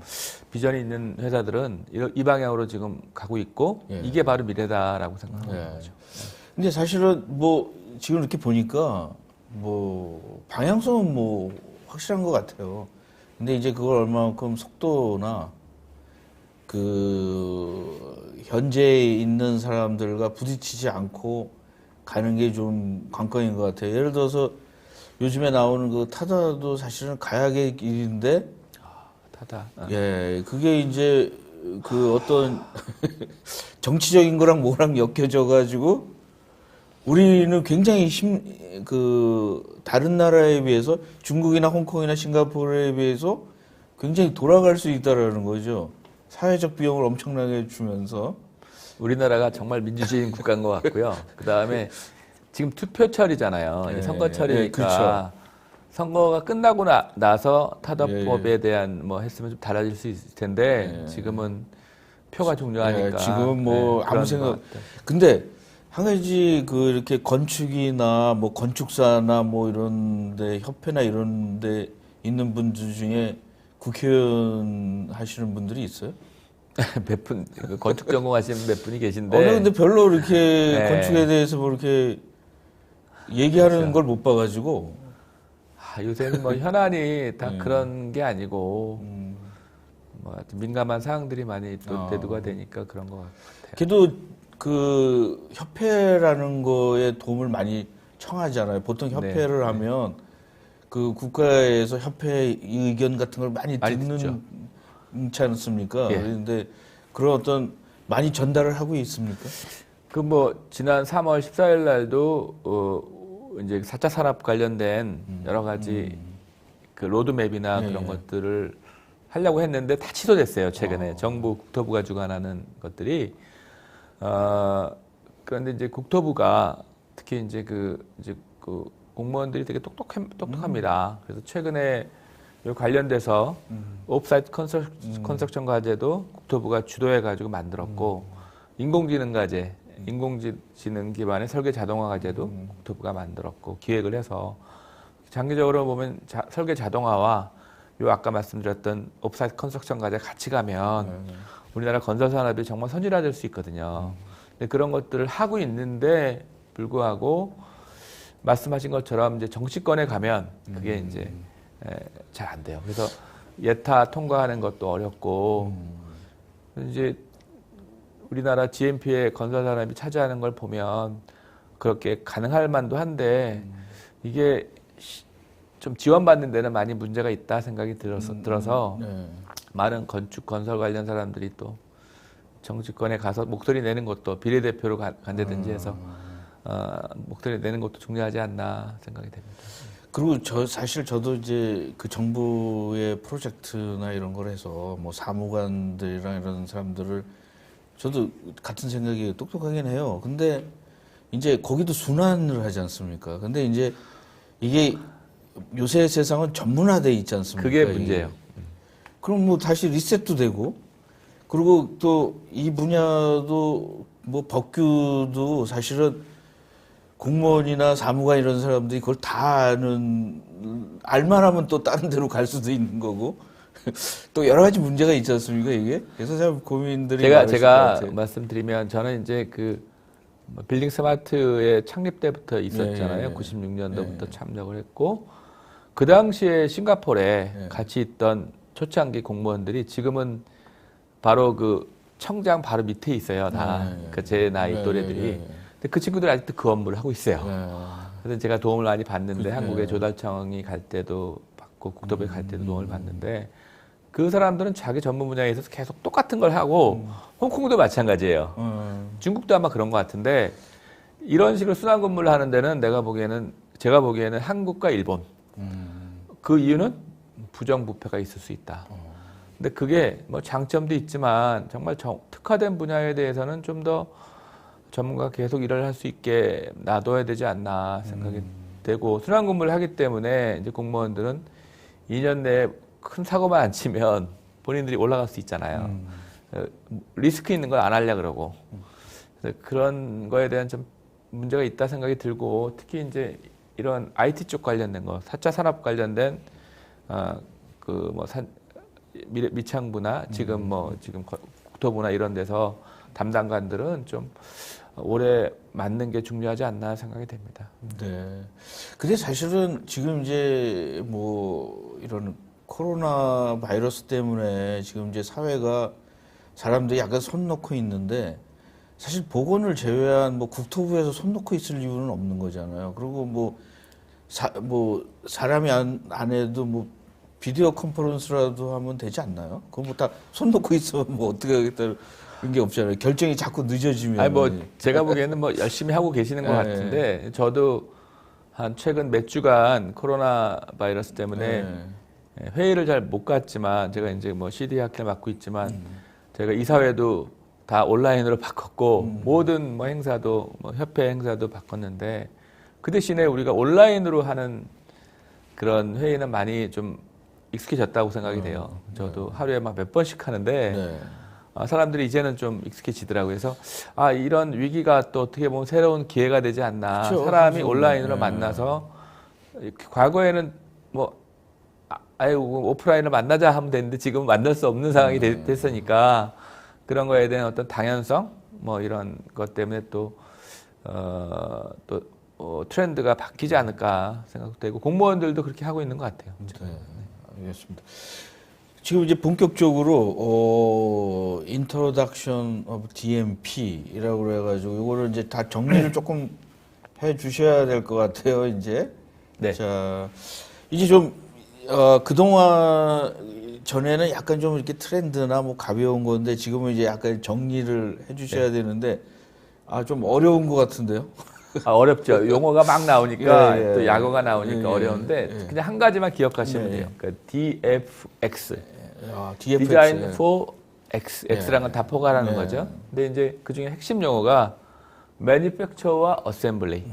비전이 있는 회사들은 이 방향으로 지금 가고 있고 이게 바로 미래다라고 생각하는 거죠. 근데 사실은 뭐 지금 이렇게 보니까 뭐 방향성은 뭐 확실한 것 같아요. 근데 이제 그걸 얼마만큼 속도나 그 현재에 있는 사람들과 부딪히지 않고 가는 게 좀 관건인 것 같아요. 예를 들어서 요즘에 나오는 그 타다도 사실은 가야의 길인데, 타다. 예, 그게 이제 그 어떤 정치적인 거랑 뭐랑 엮여져 가지고 우리는 굉장히 다른 나라에 비해서 중국이나 홍콩이나 싱가포르에 비해서 굉장히 돌아갈 수 있다라는 거죠. 사회적 비용을 엄청나게 주면서. 우리나라가 정말 민주주의 국가인 것 같고요. 그 다음에 지금 투표철이잖아요. 네, 선거철이니까 네, 그렇죠. 선거가 끝나고 나서 타협법에 대한 뭐 했으면 좀 달라질 수 있을 텐데 지금은 표가 중요하니까. 지금 뭐 아무 생각. 근데 한 가지 그 이렇게 건축이나 뭐 건축사나 뭐 이런데 협회나 이런데 있는 분들 중에 국회의원 하시는 분들이 있어요? 몇 분, 건축 전공하시는 몇 분이 계신데. 근데 별로 이렇게 건축에 대해서 뭐 이렇게 얘기하는 그렇죠. 걸 못 봐가지고. 요새는 뭐 현안이 다 그런 게 아니고, 뭐 민감한 사항들이 많이 또 대두가 되니까 그런 것 같아요. 그래도 그 협회라는 거에 도움을 많이 청하잖아요. 보통 협회를 하면 그 국가에서 협회 의견 같은 걸 많이 듣지 않습니까? 그런데 그런 어떤 많이 전달을 하고 있습니까? 그 뭐 지난 3월 14일 날도 이제 4차 산업 관련된 여러 가지 그 로드맵이나 그런 것들을 하려고 했는데 다 취소됐어요. 최근에 정부 국토부가 주관하는 것들이 그런데 이제 국토부가 특히 이제 그 공무원들이 되게 똑똑합니다. 그래서 최근에 요 관련돼서 옵사이트 컨스트럭션 과제도 국토부가 주도해가지고 만들었고 인공지능 과제, 인공지능 기반의 설계 자동화 과제도 국토부가 만들었고 기획을 해서 장기적으로 보면 설계 자동화와 요 아까 말씀드렸던 옵사이트 컨스트럭션 과제 같이 가면 우리나라 건설 산업이 정말 선진화될 수 있거든요. 근데 그런 것들을 하고 있는데 불구하고 말씀하신 것처럼 이제 정치권에 가면 그게 이제 잘 안 돼요. 그래서 예타 통과하는 것도 어렵고 이제 우리나라 GNP의 건설 산업이 차지하는 걸 보면 그렇게 가능할 만도 한데 이게 좀 지원받는 데는 많이 문제가 있다 생각이 들어서 네. 많은 건축 건설 관련 사람들이 또 정치권에 가서 목소리 내는 것도 비례대표로 간다든지 해서 목소리 내는 것도 중요하지 않나 생각이 됩니다. 그리고 사실 저도 이제 그 정부의 프로젝트나 이런 걸 해서 뭐 사무관들이랑 이런 사람들을 저도 같은 생각이 똑똑하긴 해요. 근데 이제 거기도 순환을 하지 않습니까? 근데 이제 이게 요새 세상은 전문화돼 있지 않습니까? 그게 문제예요. 그럼 뭐 다시 리셋도 되고, 그리고 또 이 분야도 뭐 법규도 사실은 공무원이나 사무관 이런 사람들이 그걸 다 알만하면 또 다른 데로 갈 수도 있는 거고, 또 여러 가지 문제가 있지 않습니까, 이게? 그래서 참 고민들이 많으실 것 제가 같아요. 말씀드리면 저는 이제 그 빌딩 스마트의 창립 때부터 있었잖아요. 네. 96년도부터 참여를 했고 그 당시에 싱가포르에 같이 있던 초창기 공무원들이 지금은 바로 그 청장 바로 밑에 있어요. 다. 그러니까 제 나이 또래들이. 근데 그 친구들이 아직도 그 업무를 하고 있어요. 그래서 제가 도움을 많이 받는데 한국의 조달청이 갈 때도 받고 국토부에 갈 때도 도움을 받는데 그 사람들은 자기 전문 분야에 있어서 계속 똑같은 걸 하고 홍콩도 마찬가지예요. 중국도 아마 그런 것 같은데 이런 식으로 순환 근무를 하는 데는 제가 보기에는 한국과 일본 그 이유는 부정부패가 있을 수 있다. 근데 그게 뭐 장점도 있지만 정말 특화된 분야에 대해서는 좀 더 전문가 계속 일을 할 수 있게 놔둬야 되지 않나 생각이 되고 순환 근무를 하기 때문에 이제 공무원들은 2년 내에 큰 사고만 안 치면 본인들이 올라갈 수 있잖아요. 리스크 있는 걸 안 하려 그러고 그래서 그런 거에 대한 좀 문제가 있다 생각이 들고 특히 이제 이런 IT 쪽 관련된 거, 4차 산업 관련된 미창부나 지금 국토부나 이런 데서 담당관들은 좀 오래 맞는 게 중요하지 않나 생각이 됩니다. 네. 근데 사실은 지금 이제 뭐 이런 코로나 바이러스 때문에 지금 이제 사회가 사람들이 약간 손 놓고 있는데 사실 보건을 제외한 뭐 국토부에서 손 놓고 있을 이유는 없는 거잖아요. 그리고 뭐 사람이 안 해도 뭐 비디오 컨퍼런스라도 하면 되지 않나요? 그거 뭐 다 손 놓고 있으면 뭐 어떻게 하겠다는 게 없잖아요. 결정이 자꾸 늦어지면. 아니 뭐 제가 보기에는 뭐 열심히 하고 계시는 것 같은데 저도 한 최근 몇 주간 코로나 바이러스 때문에 회의를 잘 못 갔지만 제가 이제 뭐 CD 학회를 맡고 있지만 제가 이사회도 다 온라인으로 바꿨고 모든 뭐 행사도 뭐 협회 행사도 바꿨는데 그 대신에 우리가 온라인으로 하는 그런 회의는 많이 좀 익숙해졌다고 생각이 돼요. 저도 하루에 막 몇 번씩 하는데 사람들이 이제는 좀 익숙해지더라고요. 그래서 이런 위기가 또 어떻게 보면 새로운 기회가 되지 않나. 그렇죠. 사람이 온라인으로 만나서 과거에는 뭐 오프라인으로 만나자 하면 되는데 지금 만날 수 없는 상황이 됐으니까 그런 거에 대한 어떤 당연성 뭐 이런 것 때문에 또 트렌드가 바뀌지 않을까 생각도 되고 공무원들도 그렇게 하고 있는 것 같아요. 네, 알겠습니다. 지금 이제 본격적으로 Introduction of DMP라고 그래가지고 이거를 이제 다 정리를 조금 해주셔야 될 것 같아요. 이제 자 이제 좀 그동안 전에는 약간 좀 이렇게 트렌드나 뭐 가벼운 건데 지금은 이제 약간 정리를 해주셔야 되는데 좀 어려운 것 같은데요. 어렵죠. 용어가 막 나오니까 또 약어가 나오니까 어려운데 그냥 한 가지만 기억하시면 돼요. 그러니까 DFX, Design for X, X라는 건 다 포괄하는 거죠. 근데 이제 그 중에 핵심 용어가 Manufacture와 Assembly.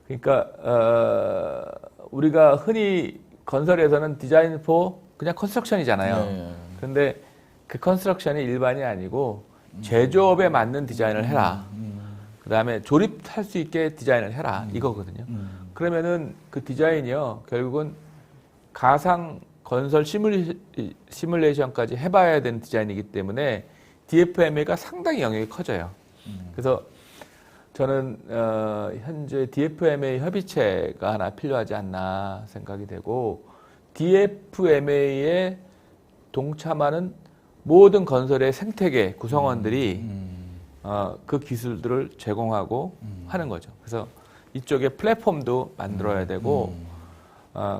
그러니까 우리가 흔히 건설에서는 디자인 for 그냥 컨스트럭션이잖아요. 그런데 그 컨스트럭션이 일반이 아니고 제조업에 맞는 디자인을 해라. 그 다음에 조립할 수 있게 디자인을 해라. 이거거든요. 그러면은 그 디자인이요. 결국은 가상 건설 시뮬레이션까지 해봐야 되는 디자인이기 때문에 DFMA가 상당히 영역이 커져요. 그래서 저는 현재 DFMA 협의체가 하나 필요하지 않나 생각이 되고 DFMA에 동참하는 모든 건설의 생태계 구성원들이 그 기술들을 제공하고 하는 거죠. 그래서 이쪽에 플랫폼도 만들어야 되고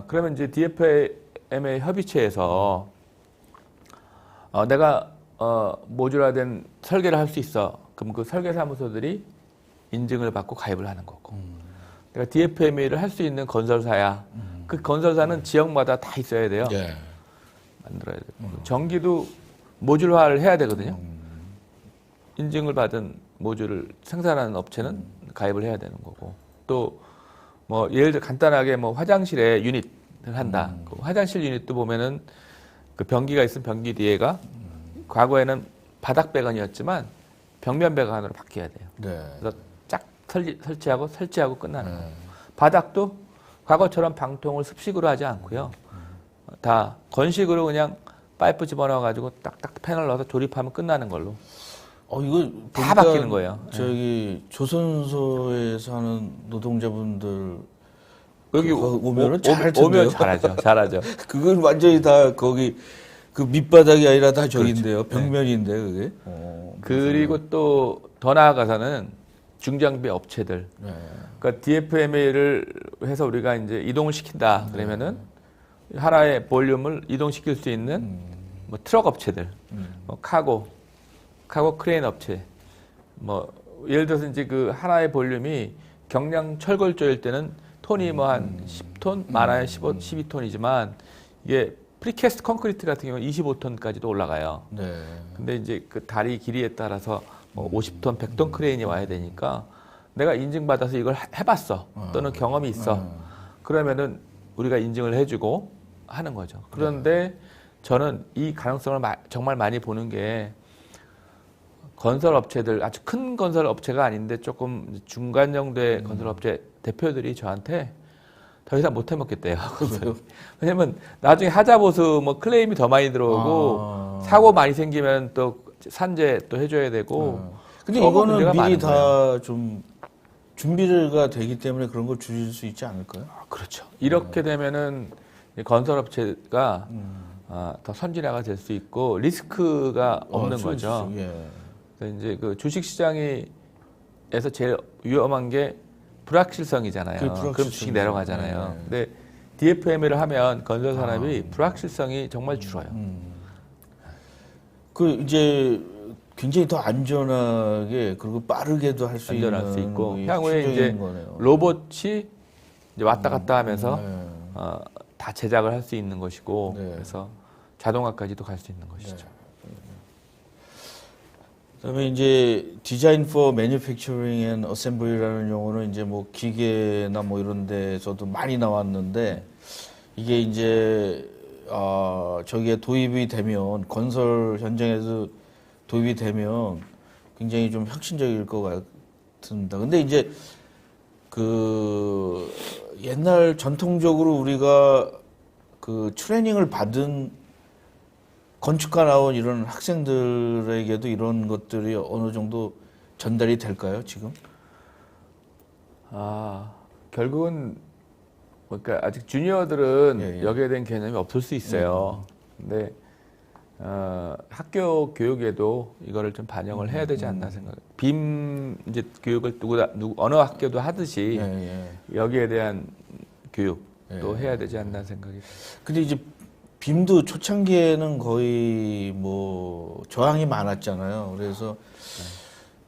그러면 이제 DFM의 협의체에서 내가 모듈화된 설계를 할 수 있어. 그럼 그 설계사무소들이 인증을 받고 가입을 하는 거고 내가 DFMA를 할 수 있는 건설사야. 그 건설사는 지역마다 다 있어야 돼요. 예. 만들어야 되고 전기도 모듈화를 해야 되거든요. 인증을 받은 모듈을 생산하는 업체는 가입을 해야 되는 거고 또 뭐 예를 들어 간단하게 뭐 화장실에 유닛을 한다. 그 화장실 유닛도 보면은 그 변기가 있으면 변기 뒤에가 과거에는 바닥 배관이었지만 벽면 배관으로 바뀌어야 돼요. 네. 그래서 쫙 설치하고 끝나는 거예요. 바닥도 과거처럼 방통을 습식으로 하지 않고요. 다 건식으로 그냥 파이프 집어넣어 가지고 딱딱 패널 넣어서 조립하면 끝나는 걸로. 이거 다 바뀌는 거예요. 저기 조선소에서 하는 노동자분들 여기 오면은 잘할 텐데요. 오면 잘하죠. 그건 완전히 다 거기 그 밑바닥이 아니라 다 저긴데요. 그렇죠. 벽면인데 그게. 그리고 또 더 나아가서는 중장비 업체들. 네. 그러니까 DFMA를 해서 우리가 이제 이동을 시킨다. 그러면은 하나의 볼륨을 이동시킬 수 있는 뭐 트럭 업체들, 뭐 카고 크레인 업체, 뭐 예를 들어서 이제 그 하나의 볼륨이 경량 철골조일 때는 톤이 뭐 한 10톤, 많아야 12톤이지만 이게 프리캐스트 콘크리트 같은 경우는 25톤까지도 올라가요. 네. 근데 이제 그 다리 길이에 따라서 뭐 50톤, 100톤 크레인이 와야 되니까 내가 인증받아서 이걸 해봤어. 또는 경험이 있어. 그러면은 우리가 인증을 해주고 하는 거죠. 그런데 저는 이 가능성을 정말 많이 보는 게 건설 업체들, 아주 큰 건설 업체가 아닌데 조금 중간 정도의 건설 업체 대표들이 저한테 더 이상 못 해먹겠대요. 왜냐면 나중에 하자보수 뭐 클레임이 더 많이 들어오고 사고 많이 생기면 또 산재 또 해줘야 되고. 근데 이거는 미리 다 좀 준비가 되기 때문에 그런 걸 줄일 수 있지 않을까요? 그렇죠. 이렇게 되면은 건설 업체가 더 선진화가 될 수 있고 리스크가 없는 거죠. 예. 그래서 이제 그 주식 시장에서 제일 위험한 게 불확실성이잖아요. 그럼 주식이 내려가잖아요. 네. 근데 DFM을 하면 건설 산업이 불확실성이 정말 줄어요. 그 이제 굉장히 더 안전하게 그리고 빠르게도 할 수 있는 안전할 수 있고 향후에 혁신적인 이제 거네요. 로봇이 이제 왔다 갔다 하면서 다 제작을 할 수 있는 것이고 네. 그래서 자동화까지도 갈 수 있는 것이죠. 그다음에 이제 디자인 for manufacturing and assembly라는 용어는 이제 뭐 기계나 뭐 이런 데서도 많이 나왔는데 이게 이제 저기에 도입이 되면 건설 현장에서 도입이 되면 굉장히 좀 혁신적일 것 같습니다. 근데 이제 그 옛날 전통적으로 우리가 그 트레이닝을 받은 건축가 나온 이런 학생들에게도 이런 것들이 어느 정도 전달이 될까요, 지금? 결국은 그러니까 아직 주니어들은 예. 여기에 대한 개념이 없을 수 있어요. 근데 학교 교육에도 이거를 좀 반영을 해야 되지 않나 생각해요. 빔 이제 교육을 어느 학교도 하듯이 여기에 대한 교육도 해야 되지 않나 생각이. 근데 이제 빔도 초창기에는 거의 뭐 저항이 많았잖아요. 그래서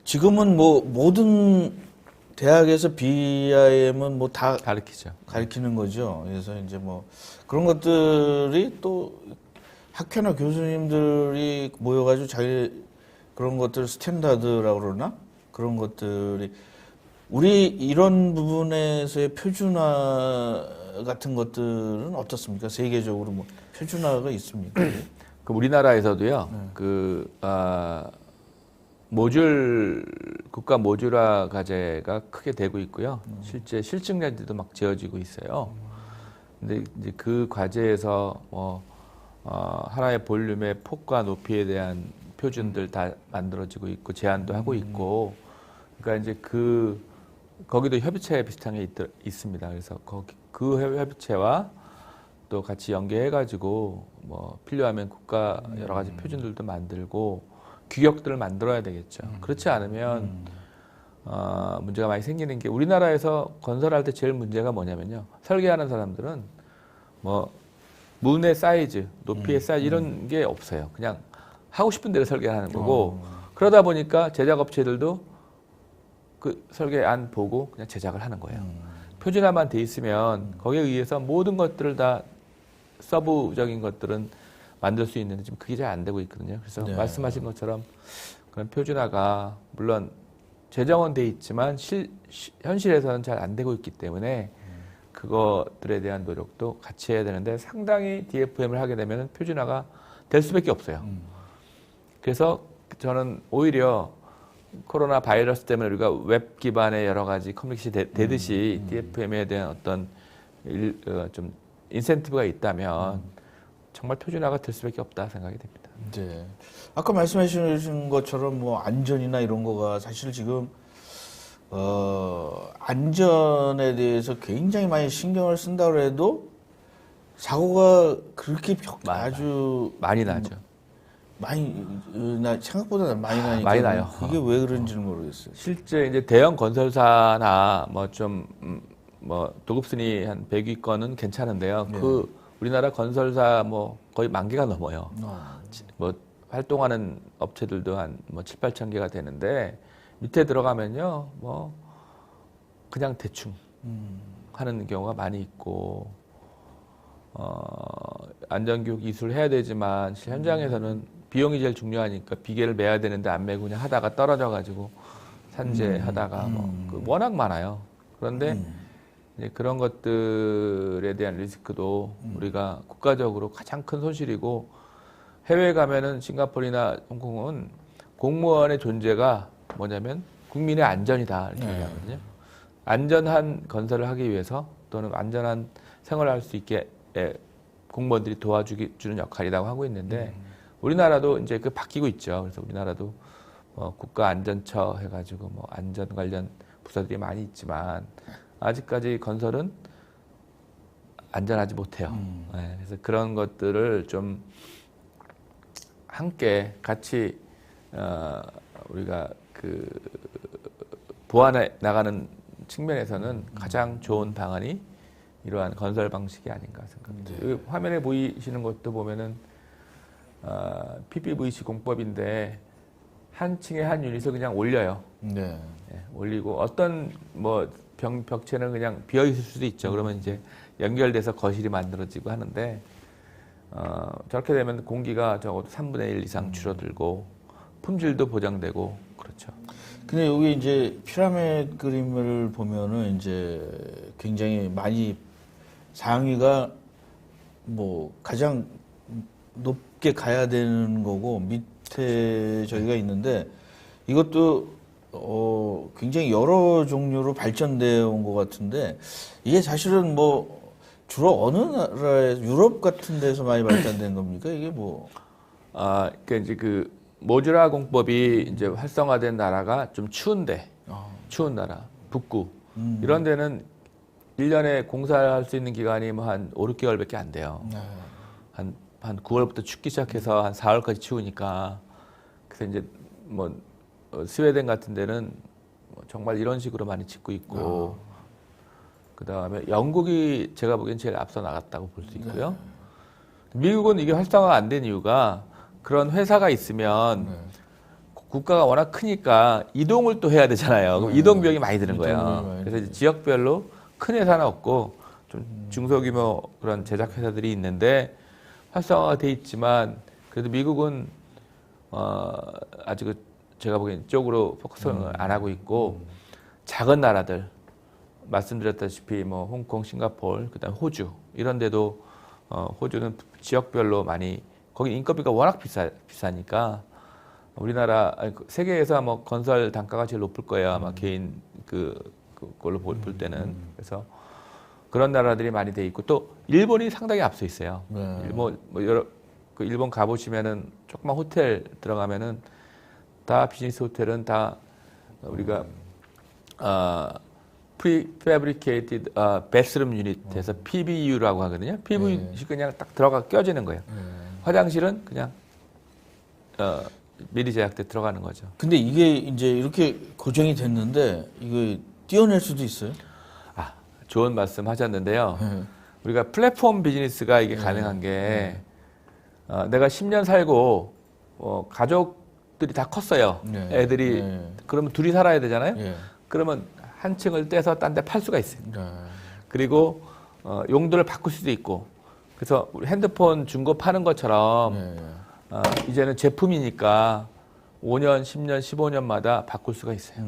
지금은 뭐 모든 대학에서 BIM은 뭐 다 가르치죠. 가르치는 거죠. 그래서 이제 뭐 그런 것들이 또 학교나 교수님들이 모여가지고 자기 그런 것들 스탠다드라고 그러나 그런 것들이 우리 이런 부분에서의 표준화 같은 것들은 어떻습니까? 세계적으로 뭐 표준화가 있습니까? 그 우리나라에서도요. 모듈 국가 모듈화 과제가 크게 되고 있고요. 실제 실증자들도 막 지어지고 있어요. 근데 이제 그 과제에서 뭐 하나의 볼륨의 폭과 높이에 대한 표준들 다 만들어지고 있고 제안도 하고 있고, 그러니까 이제 거기도 협의체 비슷한 게 있습니다. 그래서 그 협의체와 또 같이 연계해가지고 뭐 필요하면 국가 여러 가지 표준들도 만들고 규격들을 만들어야 되겠죠. 그렇지 않으면 문제가 많이 생기는 게 우리나라에서 건설할 때 제일 문제가 뭐냐면요. 설계하는 사람들은 뭐 문의 사이즈, 높이의 사이즈 이런 게 없어요. 그냥 하고 싶은 대로 설계하는 거고 그러다 보니까 제작업체들도 그 설계 안 보고 그냥 제작을 하는 거예요. 표준화만 돼 있으면 거기에 의해서 모든 것들을 다 서브적인 것들은 만들 수 있는데 지금 그게 잘 안 되고 있거든요. 그래서 네. 말씀하신 것처럼 그런 표준화가 물론 제정은 돼 있지만 현실에서는 잘 안 되고 있기 때문에 그것들에 대한 노력도 같이 해야 되는데 상당히 DFM을 하게 되면 표준화가 될 수밖에 없어요. 그래서 저는 오히려 코로나 바이러스 때문에 우리가 웹 기반의 여러 가지 커뮤니케이션이 되듯이 DFM에 대한 어떤 좀 인센티브가 있다면 정말 표준화가 될 수밖에 없다 생각이 됩니다. 네. 아까 말씀하신 것처럼 뭐 안전이나 이런 거가 사실 지금 안전에 대해서 굉장히 많이 신경을 쓴다 그래도 사고가 그렇게 아주 많이 나죠. 생각보다 많이 나니까 많이 나요. 그게 왜 그런지는 모르겠어요. 실제 이제 대형 건설사나 뭐 좀 뭐 도급순위 한 100위권은 괜찮은데요. 네. 그 우리나라 건설사 뭐 거의 10,000개가 넘어요. 뭐 활동하는 업체들도 한 뭐 7, 8천 개가 되는데 밑에 들어가면요. 뭐 그냥 대충 하는 경우가 많이 있고 안전교육 이수를 해야 되지만 현장에서는 비용이 제일 중요하니까 비계를 매야 되는데 안 매고 그냥 하다가 떨어져 가지고 산재하다가 뭐 워낙 많아요. 그런데 이제 그런 것들에 대한 리스크도 우리가 국가적으로 가장 큰 손실이고 해외 가면은 싱가포르나 홍콩은 공무원의 존재가 뭐냐면 국민의 안전이다 이렇게 얘기하거든요. 안전한 건설을 하기 위해서 또는 안전한 생활을 할 수 있게 공무원들이 도와주는 역할이라고 하고 있는데 우리나라도 이제 그 바뀌고 있죠. 그래서 우리나라도 국가안전처 해가지고 뭐 안전 관련 부서들이 많이 있지만 아직까지 건설은 안전하지 못해요. 네, 그래서 그런 것들을 좀 함께 같이 우리가 그 보완해 나가는 측면에서는 가장 좋은 방안이 이러한 건설 방식이 아닌가 생각합니다. 네. 그 화면에 보이시는 것도 보면은 PPVC 공법인데 한 층에 한 유닛을 그냥 올려요. 네. 네, 올리고 어떤 뭐 벽체는 그냥 비어 있을 수도 있죠. 그러면 이제 연결돼서 거실이 만들어지고 하는데 저렇게 되면 공기가 적어도 3분의 1 이상 줄어들고 품질도 보장되고 그렇죠. 근데 여기 이제 피라미드 그림을 보면은 이제 굉장히 많이 상위가 뭐 가장 높게 가야 되는 거고 밑에 저기가 있는데 이것도 굉장히 여러 종류로 발전되어 온 것 같은데 이게 사실은 뭐 주로 어느 나라에 유럽 같은 데서 많이 발전된 겁니까? 이게 뭐 그러니까 이제 그 모듈라 공법이 이제 활성화된 나라가 좀 추운데 추운 나라 북구 이런 데는 1년에 공사할 수 있는 기간이 뭐 한 5, 6개월밖에 안 돼요. 한 9월부터 춥기 시작해서 한 4월까지 추우니까 그래서 이제 뭐 스웨덴 같은 데는 정말 이런 식으로 많이 짓고 있고 그 다음에 영국이 제가 보기엔 제일 앞서 나갔다고 볼 수 있고요. 미국은 이게 활성화가 안 된 이유가 그런 회사가 있으면 국가가 워낙 크니까 이동을 또 해야 되잖아요. 그럼 이동 비용이 많이 드는 거예요. 그래서 이제 지역별로 큰 회사는 없고 좀 중소규모 그런 제작 회사들이 있는데 활성화가 돼 있지만 그래도 미국은 아직 제가 보기엔 이쪽으로 포커스를 안 하고 있고 작은 나라들 말씀드렸다시피 뭐 홍콩, 싱가포르, 그다음 호주 이런 데도 호주는 지역별로 많이 거기 인건비가 워낙 비싸니까 우리나라 세계에서 뭐 건설 단가가 제일 높을 거예요. 아마 개인 그걸로 볼 때는 그래서 그런 나라들이 많이 돼 있고 또 일본이 상당히 앞서 있어요. 일본 일본 가보시면은 조그만 호텔 들어가면은 다 비즈니스 호텔은 다 우리가 prefabricated bathroom unit에서 PBU라고 하거든요. PBU 그냥 딱 들어가 껴지는 거예요. 화장실은 그냥 미리 제작돼 들어가는 거죠. 근데 이게 이제 이렇게 고정이 됐는데 이거 띄어낼 수도 있어요? 아, 좋은 말씀 하셨는데요. 네. 우리가 플랫폼 비즈니스가 이게 가능한 게 내가 10년 살고 가족들이 다 컸어요. 네. 애들이 네. 그러면 둘이 살아야 되잖아요. 예. 그러면 한 층을 떼서 딴 데 팔 수가 있어요. 네. 그리고 용도를 바꿀 수도 있고. 그래서 우리 핸드폰 중고 파는 것처럼 네. 이제는 제품이니까 5년, 10년, 15년마다 바꿀 수가 있어요.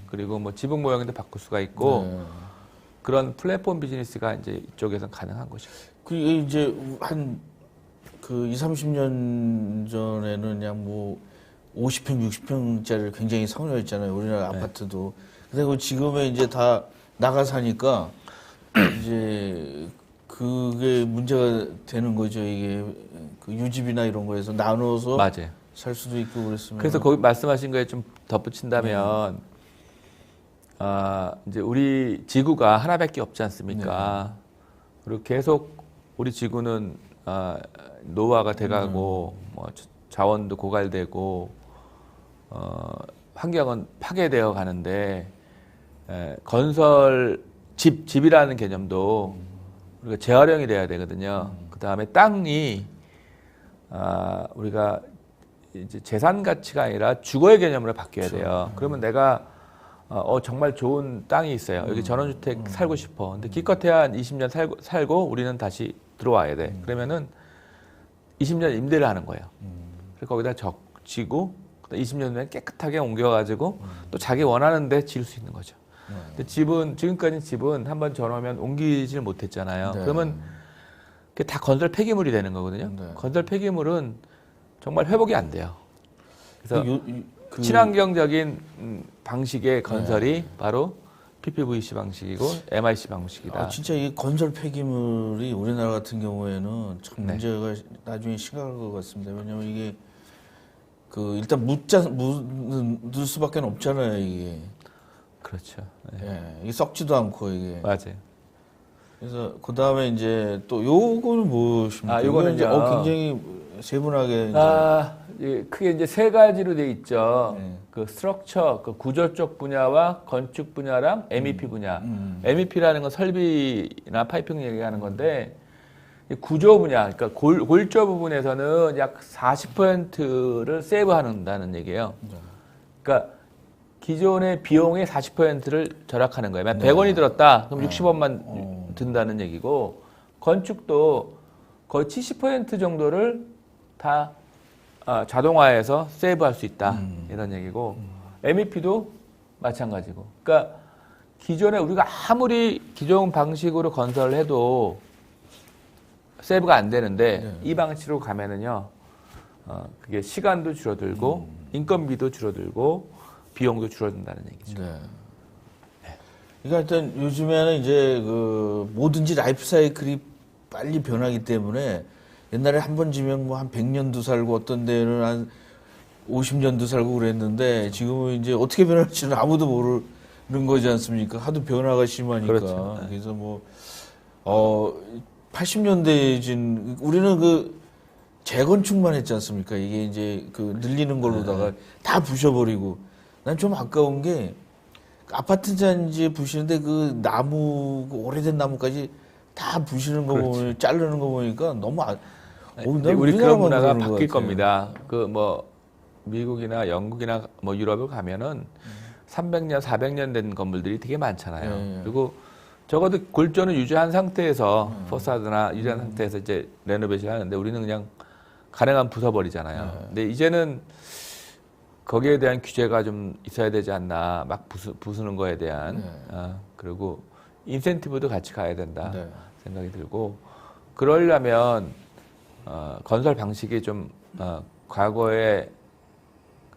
그리고 뭐 지붕 모양도 바꿀 수가 있고 네. 그런 플랫폼 비즈니스가 이제 이쪽에서는 가능한 거죠. 그게 이제 한 그 20, 30년 전에는 그냥 뭐 50평, 60평짜리를 굉장히 선호했잖아요. 우리나라 네. 아파트도. 그리고 지금은 이제 다 나가 사니까 이제 그게 문제가 되는 거죠. 이게 그 유집이나 이런 거에서 나눠서 맞아요. 살 수도 있고 그랬으면. 그래서 거기 말씀하신 거에 좀 덧붙인다면 이제 우리 지구가 하나밖에 없지 않습니까? 그리고 계속 우리 지구는 노화가 돼가고 뭐 자원도 고갈되고 환경은 파괴되어 가는데 건설 집이라는 개념도 우리가 재활용이 돼야 되거든요. 그 다음에 땅이 우리가 이제 재산 가치가 아니라 주거의 개념으로 바뀌어야 돼요. 그러면 내가 정말 좋은 땅이 있어요. 여기 전원주택 살고 싶어. 근데 기껏해야 한 20년 살고 우리는 다시 들어와야 돼. 그러면은 20년 임대를 하는 거예요. 그래서 거기다 지고 20년 후에 깨끗하게 옮겨가지고 또 자기 원하는 데 지을 수 있는 거죠. 근데 지금까지 집은 한번 전하면 옮기질 못했잖아요. 네. 그러면 그게 다 건설 폐기물이 되는 거거든요. 네. 건설 폐기물은 정말 회복이 안 돼요. 그래서 그 친환경적인 방식의 건설이 바로 PPVC 방식이고 MIC 방식이다. 진짜 이 건설 폐기물이 우리나라 같은 경우에는 참 네. 문제가 나중에 심각할 것 같습니다. 왜냐하면 이게 그 일단 묻을 수밖에 없잖아요. 이게. 그렇죠. 네. 예, 이게 썩지도 않고 이게. 맞아요. 그래서 그 다음에 이제 또 요거는 무엇입니까? 요거는 이제 굉장히 세분하게 이제 크게 이제 세 가지로 돼 있죠. 네. 그 스트럭처, 그 구조 쪽 분야와 건축 분야랑 MEP 분야. MEP라는 건 설비나 파이핑 얘기하는 건데 이 구조 분야, 그러니까 골조 부분에서는 약 40%를 세이브한다는 얘기예요. 그러니까 기존의 비용의 40%를 절약하는 거예요. 만약 100원이 들었다, 그럼 60원만 든다는 얘기고 건축도 거의 70% 정도를 다 자동화해서 세이브할 수 있다 이런 얘기고 MEP도 마찬가지고. 그러니까 기존에 우리가 아무리 기존 방식으로 건설을 해도 세이브가 안 되는데 이 방식으로 가면은요, 그게 시간도 줄어들고 인건비도 줄어들고 비용도 줄어든다는 얘기죠. 네. 그러니까 일단 요즘에는 이제 그 뭐든지 라이프 사이클이 빨리 변하기 때문에 옛날에 한 번 지면 뭐 한 100년도 살고 어떤 데는 한 50년도 살고 그랬는데 지금은 이제 어떻게 변할지는 아무도 모르는 거지 않습니까? 하도 변화가 심하니까. 그렇죠. 네. 그래서 뭐 80년대에 우리는 그 재건축만 했지 않습니까? 이게 이제 그 늘리는 걸로다가 다 부셔버리고. 난 좀 아까운 게 아파트 단지에 부시는데 그 나무, 그 오래된 나무까지 다 부시는 거 보면, 자르는 거 보니까 너무 근데 우리 그런 문화가 바뀔 겁니다. 그 뭐 미국이나 영국이나 뭐 유럽을 가면은 300년, 400년 된 건물들이 되게 많잖아요. 그리고 적어도 골조는 유지한 상태에서 포사드나 유지한 상태에서 이제 레노베이션 하는데 우리는 그냥 가능한 부숴버리잖아요. 근데 이제는 거기에 대한 규제가 좀 있어야 되지 않나, 막 부수는 거에 대한. 그리고 인센티브도 같이 가야 된다 생각이 들고, 그러려면 건설 방식이 좀 과거에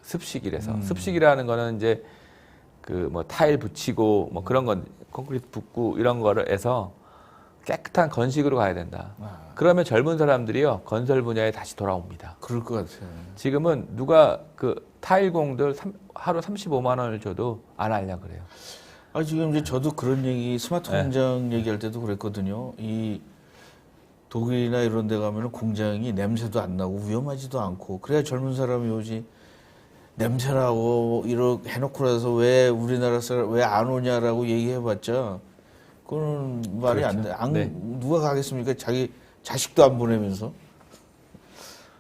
습식이라서 습식이라는 거는 이제 그 뭐 타일 붙이고 뭐 그런 건 콘크리트 붓고 이런 거를 해서 깨끗한 건식으로 가야 된다. 그러면 젊은 사람들이요 건설 분야에 다시 돌아옵니다. 그럴 것 같아요. 지금은 누가 그 타일공들 하루 35만 원을 줘도 안 하려고 그래요. 지금 이제 저도 그런 얘기, 스마트 공장 얘기할 때도 그랬거든요. 이 독일이나 이런 데 가면은 공장이 냄새도 안 나고 위험하지도 않고, 그래야 젊은 사람이 오지. 냄새나고 이렇게 해놓고 나서 왜 우리나라 사람 왜 안 오냐라고 얘기해봤자 그거는 말이 안 돼. 네. 누가 가겠습니까? 자기 자식도 안 보내면서.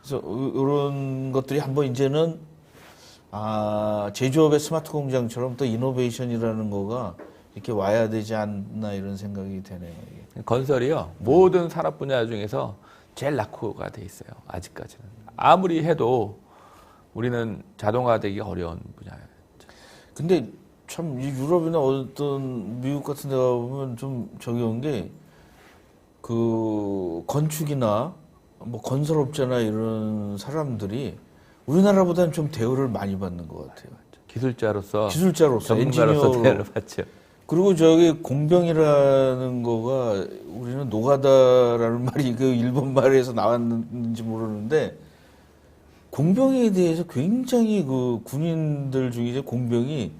그래서 이런 것들이 한번 이제는 제조업의 스마트 공장처럼 또 이노베이션이라는 거가 이렇게 와야 되지 않나 이런 생각이 되네요. 이게. 건설이요. 모든 산업 분야 중에서 제일 낙후가 돼 있어요. 아직까지는. 아무리 해도 우리는 자동화되기 어려운 분야예요. 근데 참 이 유럽이나 어떤 미국 같은 데 가보면 좀 저기 온 게 그 건축이나 뭐 건설업자나 이런 사람들이 우리나라보다는 좀 대우를 많이 받는 것 같아요. 기술자로서 기술자로서 전문가로서 엔지니어로. 대우를 받죠. 그리고 저기 공병이라는 거가 우리는 노가다라는 말이 그 일본 말에서 나왔는지 모르는데 공병에 대해서 굉장히 그 군인들 중에 이제 공병이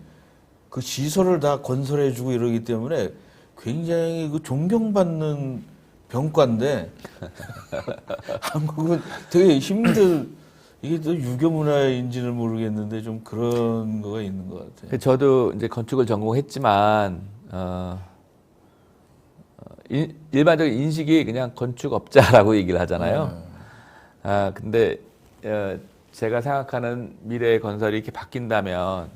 그 시설을 다 건설해주고 이러기 때문에 굉장히 그 존경받는 병과인데 한국은 되게 이게 또 유교 문화인지는 모르겠는데 좀 그런 거가 있는 것 같아요. 저도 이제 건축을 전공했지만 일반적인 인식이 그냥 건축업자라고 얘기를 하잖아요. 근데 제가 생각하는 미래의 건설이 이렇게 바뀐다면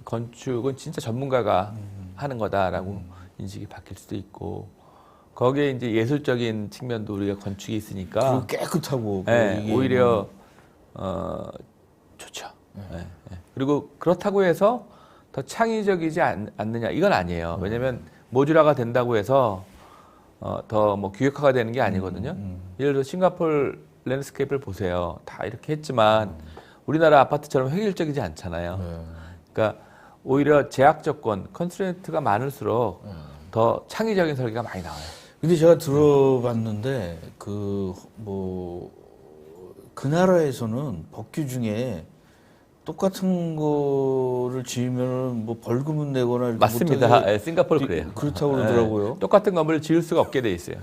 건축은 진짜 전문가가 하는 거다라고 인식이 바뀔 수도 있고 거기에 이제 예술적인 측면도 우리가 건축이 있으니까 그리고 깨끗하고 네, 이게 오히려 좋죠. 네, 네. 그리고 그렇다고 해서 더 창의적이지 않느냐 이건 아니에요. 왜냐하면 모듈화가 된다고 해서 더 뭐 규격화가 되는 게 아니거든요. 예를 들어 싱가포르 랜드스케이프를 보세요. 다 이렇게 했지만 우리나라 아파트처럼 획일적이지 않잖아요. 그러니까 오히려 제약 조건, 컨스트레인트가 많을수록 더 창의적인 설계가 많이 나와요. 근데 제가 들어봤는데 그 나라에서는 법규 중에 똑같은 거를 지으면 뭐 벌금은 내거나 이렇게 맞습니다. 못하게 예, 싱가포르 그래요. 그렇다고 그러더라고요. 예, 똑같은 건물을 지을 수가 없게 돼 있어요.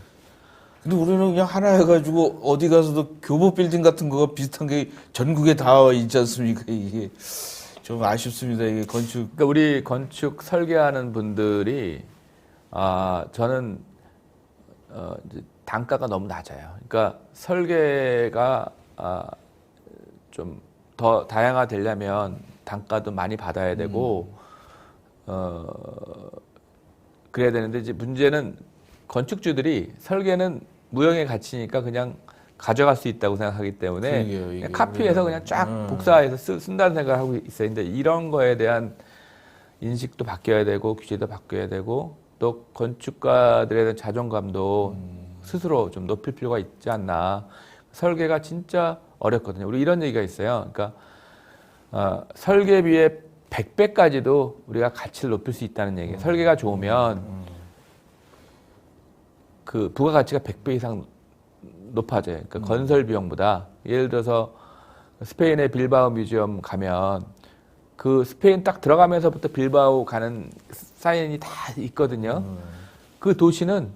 근데 우리는 그냥 하나 해가지고 어디 가서도 교보 빌딩 같은 거가 비슷한 게 전국에 다 있지 않습니까? 이게 좀 아쉽습니다. 이게 건축. 그러니까 우리 건축 설계하는 분들이 저는 이제 단가가 너무 낮아요. 그러니까 설계가 좀 더 다양화되려면 단가도 많이 받아야 되고 그래야 되는데 이제 문제는 건축주들이 설계는 무형의 가치니까 그냥 가져갈 수 있다고 생각하기 때문에 그러게요, 이게. 그냥 카피해서 그냥 쫙 복사해서 쓴다는 생각을 하고 있어요. 근데 이런 거에 대한 인식도 바뀌어야 되고 규제도 바뀌어야 되고 또 건축가들에 대한 자존감도 스스로 좀 높일 필요가 있지 않나. 설계가 진짜 어렵거든요. 우리 이런 얘기가 있어요. 그러니까 설계비의 100배까지도 우리가 가치를 높일 수 있다는 얘기예요. 설계가 좋으면 그 부가가치가 100배 이상 높아져요. 그러니까 건설 비용보다. 예를 들어서 스페인의 빌바오 뮤지엄 가면 그 스페인 딱 들어가면서부터 빌바오 가는 사인이 다 있거든요. 그 도시는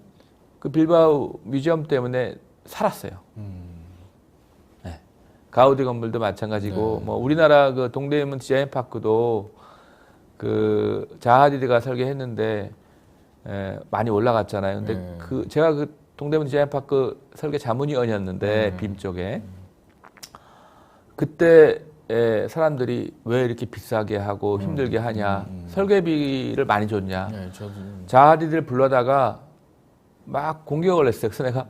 그 빌바오 뮤지엄 때문에 살았어요. 네. 가우디 건물도 마찬가지고, 뭐 우리나라 그 동대문 디자인파크도 그 자하디드가 설계했는데 많이 올라갔잖아요. 근데 제가 그 동대문 디자인파크 설계 자문위원이었는데 빔 쪽에 그때 사람들이 왜 이렇게 비싸게 하고 힘들게 하냐, 설계비를 많이 줬냐. 네, 저도. 자하디드를 불러다가 막 공격을 했어요. 그래서 내가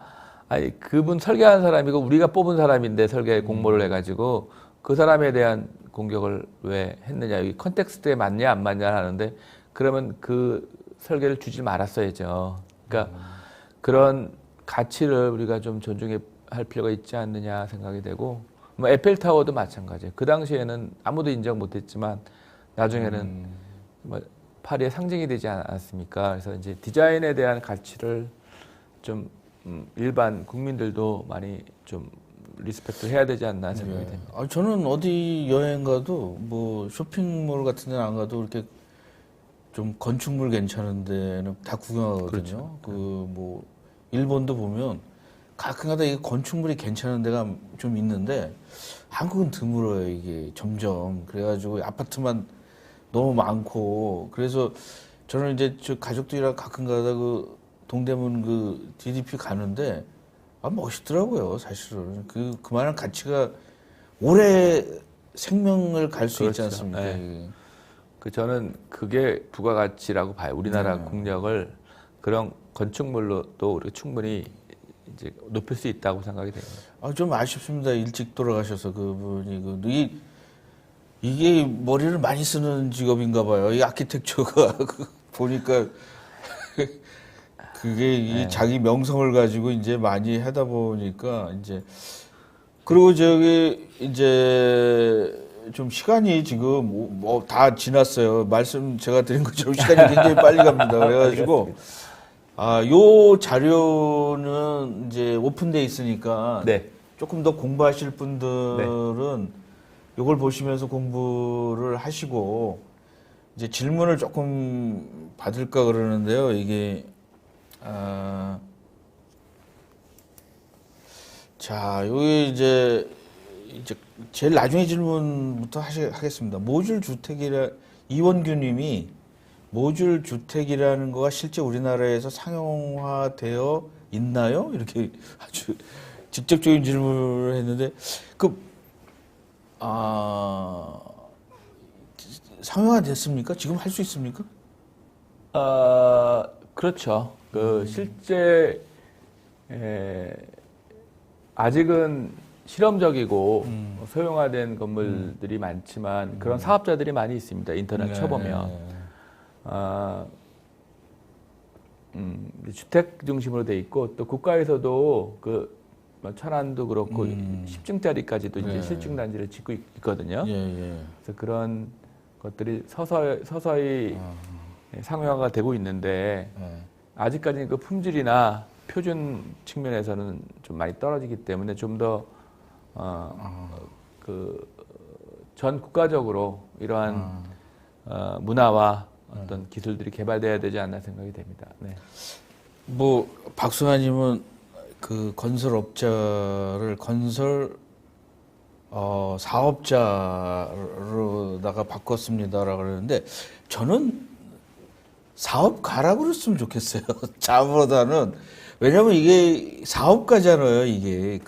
아니 그분 설계한 사람이고 우리가 뽑은 사람인데 설계 공모를 해가지고 그 사람에 대한 공격을 왜 했느냐, 여기 컨텍스트에 맞냐 안 맞냐 하는데 그러면 그 설계를 주지 말았어야죠. 그러니까 그런 가치를 우리가 좀 존중할 필요가 있지 않느냐 생각이 되고, 뭐 에펠타워도 마찬가지예요. 그 당시에는 아무도 인정 못했지만 나중에는 뭐 파리의 상징이 되지 않았습니까? 그래서 이제 디자인에 대한 가치를 좀 일반 국민들도 많이 좀 리스펙트 해야 되지 않나 생각이 됩니다. 저는 어디 여행 가도 뭐 쇼핑몰 같은 데는 안 가도 이렇게 좀 건축물 괜찮은 데는 다 구경하거든요. 그렇죠. 그 뭐 일본도 보면 가끔가다 이게 건축물이 괜찮은 데가 좀 있는데 한국은 드물어요 이게 점점. 그래가지고 아파트만 너무 많고 그래서 저는 이제 저 가족들이랑 가끔가다 그 동대문 그 DDP 가는데 멋있더라고요 사실은. 그만한 가치가 오래 생명을 갈 수 있지 그렇죠. 않습니까? 네. 저는 그게 부가가치라고 봐요. 우리나라 국력을 그런 건축물로 또 우리가 충분히 이제 높일 수 있다고 생각이 됩니다. 좀 아쉽습니다. 일찍 돌아가셔서 그분이 이게 머리를 많이 쓰는 직업인가 봐요. 이 아키텍처가 보니까 그게 이 자기 명성을 가지고 이제 많이 하다 보니까 이제 그리고 저기 이제 좀 시간이 지금 뭐 다 지났어요. 말씀 제가 드린 것처럼 시간이 굉장히 빨리 갑니다. 그래가지고 요 자료는 이제 오픈돼 있으니까 네. 조금 더 공부하실 분들은 요걸 보시면서 공부를 하시고 이제 질문을 조금 받을까 그러는데요. 이게 자, 여기 이제 제일 나중에 질문부터 하겠습니다. 모듈 주택이라 이원규 님이 모듈 주택이라는 거가 실제 우리나라에서 상용화되어 있나요? 이렇게 아주 직접적인 질문을 했는데 상용화 됐습니까? 지금 할 수 있습니까? 그렇죠. 실제 아직은 실험적이고 소형화된 건물들이 많지만 그런 사업자들이 많이 있습니다. 인터넷 쳐보면 주택 중심으로 돼 있고 또 국가에서도 뭐 천안도 그렇고 10층짜리까지도 이제 실증 단지를 짓고 있거든요. 그래서 그런 것들이 서서히 상용화가 되고 있는데 아직까지는 그 품질이나 표준 측면에서는 좀 많이 떨어지기 때문에 좀 더 전 국가적으로 이러한 문화와 어떤 기술들이 개발돼야 되지 않나 생각이 됩니다. 네. 뭐 박승환님은 그 건설업자를 사업자로다가 바꿨습니다라고 그러는데 저는 사업가라고 그랬으면 좋겠어요. 자보다는 왜냐면 이게 사업가잖아요. 이게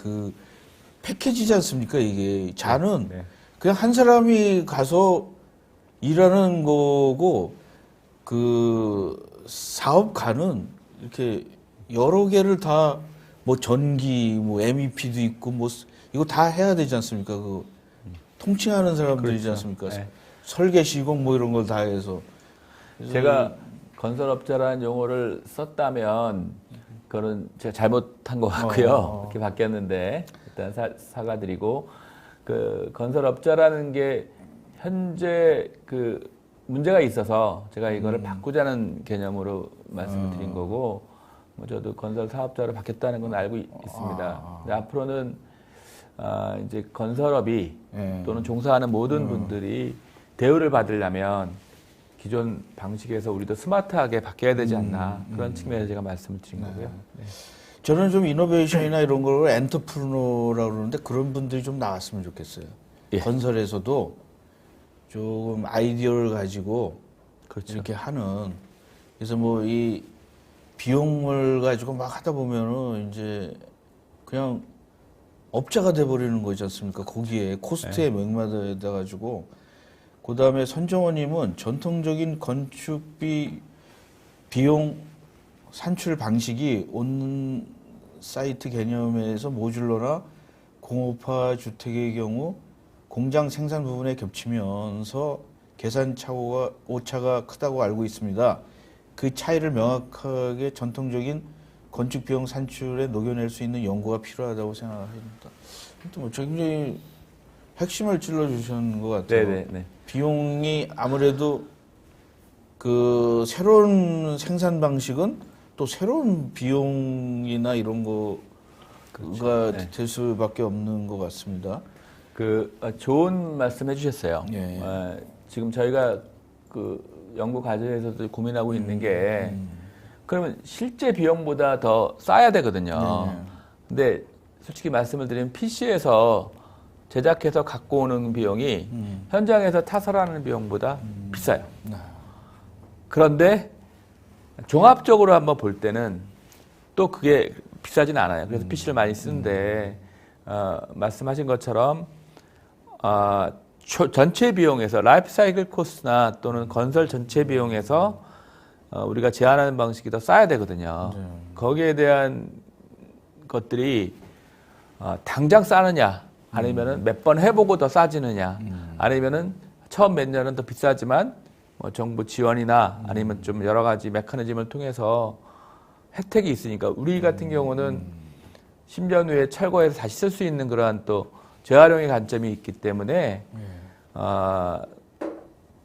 패키지지 않습니까? 이게 자는 그냥 한 사람이 가서 일하는 거고 사업가는 이렇게 여러 개를 다 뭐 전기, 뭐 MEP도 있고 뭐 이거 다 해야 되지 않습니까? 통칭하는 사람들이지 그렇죠. 않습니까? 설계 시공 뭐 이런 걸 다 해서 제가 건설업자라는 용어를 썼다면 그거는 제가 잘못한 것 같고요. 이렇게 바뀌었는데 일단 사과드리고 건설업자라는 게 현재 문제가 있어서 제가 이거를 바꾸자는 개념으로 말씀을 드린 거고 뭐 저도 건설 사업자로 바뀌었다는 건 알고 있습니다. 근데 앞으로는 이제 건설업이 또는 종사하는 모든 분들이 대우를 받으려면 기존 방식에서 우리도 스마트하게 바뀌어야 되지 않나 그런 측면에서 제가 말씀을 드린 거고요. 네. 저는 좀 이노베이션이나 이런 걸 엔터프르너라고 그러는데 그런 분들이 좀 나왔으면 좋겠어요. 건설에서도 조금 아이디어를 가지고 그렇죠. 이렇게 하는. 그래서 뭐 이 비용을 가지고 막 하다 보면은 이제 그냥 업자가 돼버리는 거지 않습니까? 거기에 코스트에 맥락에다 가지고. 그 다음에 선정호님은 전통적인 건축비 비용 산출 방식이 온사이트 개념에서 모듈러나 공업화 주택의 경우 공장 생산 부분에 겹치면서 계산 오차가 크다고 알고 있습니다. 그 차이를 명확하게 전통적인 건축 비용 산출에 녹여낼 수 있는 연구가 필요하다고 생각합니다. 뭐 굉장히 핵심을 찔러주신 것 같아요. 네네. 비용이 아무래도 새로운 생산 방식은 또 새로운 비용이나 이런 거가 될 수밖에 없는 것 같습니다. 좋은 말씀 해주셨어요. 예. 지금 저희가 연구 과정에서도 고민하고 있는 게 그러면 실제 비용보다 더 싸야 되거든요. 근데 솔직히 말씀을 드리면 PC에서 제작해서 갖고 오는 비용이 현장에서 타설하는 비용보다 비싸요. 그런데 종합적으로 한번 볼 때는 또 그게 비싸진 않아요. 그래서 PC를 많이 쓰는데 말씀하신 것처럼 전체 비용에서 라이프 사이클 코스트나 또는 건설 전체 비용에서 우리가 제한하는 방식이 더 싸야 되거든요. 거기에 대한 것들이 당장 싸느냐 아니면은 몇 번 해보고 더 싸지느냐 아니면은 처음 몇 년은 더 비싸지만 뭐 정부 지원이나 아니면 좀 여러 가지 메커니즘을 통해서 혜택이 있으니까 우리 같은 경우는 10년 후에 철거해서 다시 쓸 수 있는 그러한 또 재활용의 관점이 있기 때문에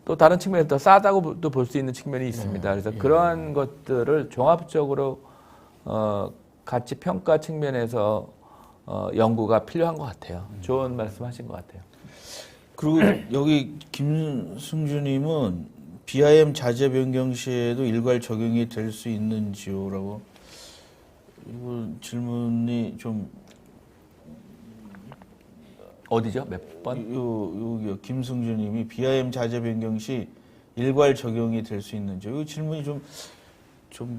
또 다른 측면에서 더 싸다고도 볼 수 있는 측면이 있습니다. 그래서 그러한 것들을 종합적으로 가치 평가 측면에서 연구가 필요한 것 같아요. 좋은 말씀하신 것 같아요. 그리고 여기 김승주님은 BIM 자재 변경 시에도 일괄 적용이 될 수 있는지요라고 이거 질문이 좀 어디죠? 몇 번? 여기요. 김승주님이 BIM 자재 변경 시 일괄 적용이 될 수 있는지 이 질문이 좀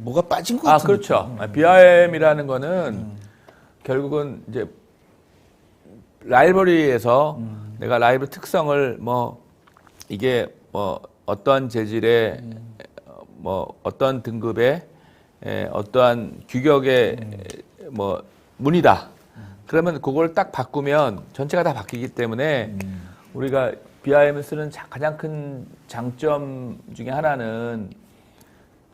뭐가 빠진 것 같은데. 그렇죠. BIM이라는 거는 결국은 이제 라이브러리에서 내가 라이브러리 특성을 뭐 이게 뭐 어떠한 재질의 뭐 어떤 등급의 어떠한 규격의 뭐 문이다. 그러면 그걸 딱 바꾸면 전체가 다 바뀌기 때문에 우리가 BIM을 쓰는 가장 큰 장점 중에 하나는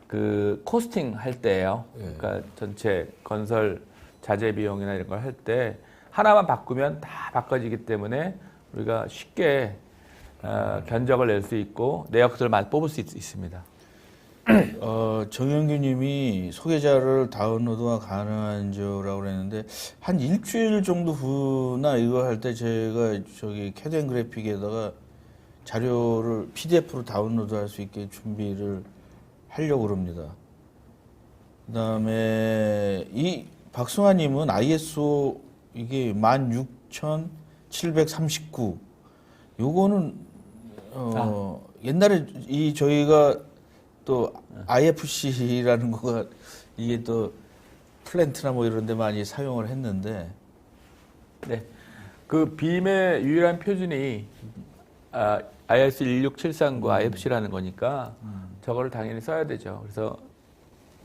그 코스팅 할 때예요. 그러니까 전체 건설 자재 비용이나 이런 걸 할 때 하나만 바꾸면 다 바꿔지기 때문에 우리가 쉽게 견적을 낼 수 있고 내역들을 많이 뽑을 수 있습니다. 정영규 님이 소개자를 다운로드가 가능한지라고 그랬는데 한 일주일 정도 후나 이거 할 때 제가 저기 캐덴 그래픽에다가 자료를 PDF로 다운로드 할 수 있게 준비를 하려고 그럽니다. 그다음에 이 박승환 님은 ISO 이게 16739 요거는 옛날에 이 저희가 또 IFC라는 거가 이게 또 플랜트나 뭐 이런 데 많이 사용을 했는데 네. 그 빔의 유일한 표준이 ISO 16739 IFC라는 거니까 저거를 당연히 써야 되죠. 그래서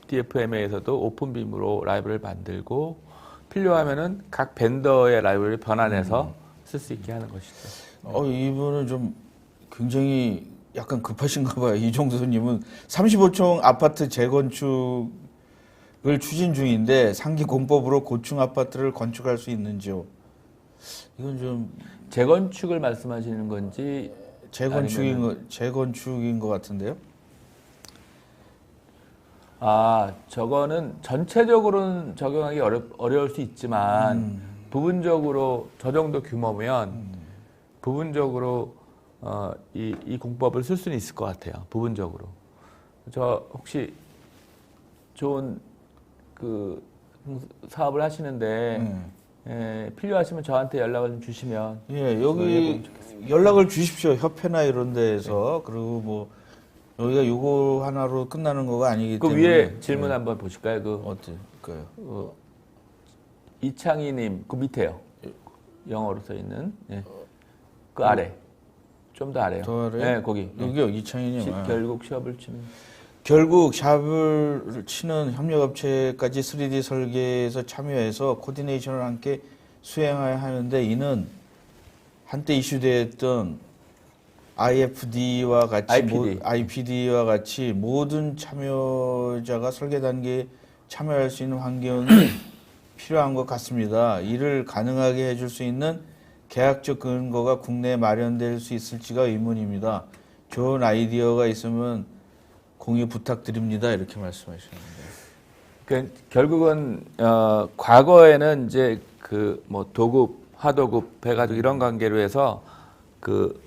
DFMA에서도 오픈 빔으로 라이브러리를 만들고 필요하면은 각 벤더의 라이브러리를 변환해서 쓸 수 있게 하는 것이죠. 이분은 좀 굉장히 약간 급하신가 봐요. 이종수님은 35층 아파트 재건축을 추진 중인데 상기 공법으로 고층 아파트를 건축할 수 있는지요? 이건 좀 재건축을 말씀하시는 건지 재건축인 것 같은데요? 저거는 전체적으로는 적용하기 어려울 수 있지만 부분적으로 저 정도 규모면 부분적으로 이 공법을 쓸 수는 있을 것 같아요. 부분적으로. 저 혹시 좋은 그 사업을 하시는데 필요하시면 저한테 연락을 좀 주시면 여기 연락을 주십시오. 협회나 이런 데에서. 그리고 뭐 여기가 요거 하나로 끝나는 거가 아니기 그 때문에 위에 질문 한번 보실까요? 어떨까요? 이창희님 그 밑에요. 영어로 써 있는 그 아래 좀 더 아래요. 더 아래요? 네, 거기. 여기요, 이창희님. 결국 샵을 치는. 결국 샵을 치는 협력업체까지 3D 설계에서 참여해서 코디네이션을 함께 수행해야 하는데 이는 한때 이슈됐던 IPD와 같이 모든 참여자가 설계 단계에 참여할 수 있는 환경이 필요한 것 같습니다. 이를 가능하게 해줄 수 있는 계약적 근거가 국내에 마련될 수 있을지가 의문입니다. 좋은 아이디어가 있으면 공유 부탁드립니다. 이렇게 말씀하셨는데. 결국은 과거에는 이제 그 뭐 도급, 하도급 해가지고 이런 관계로 해서 그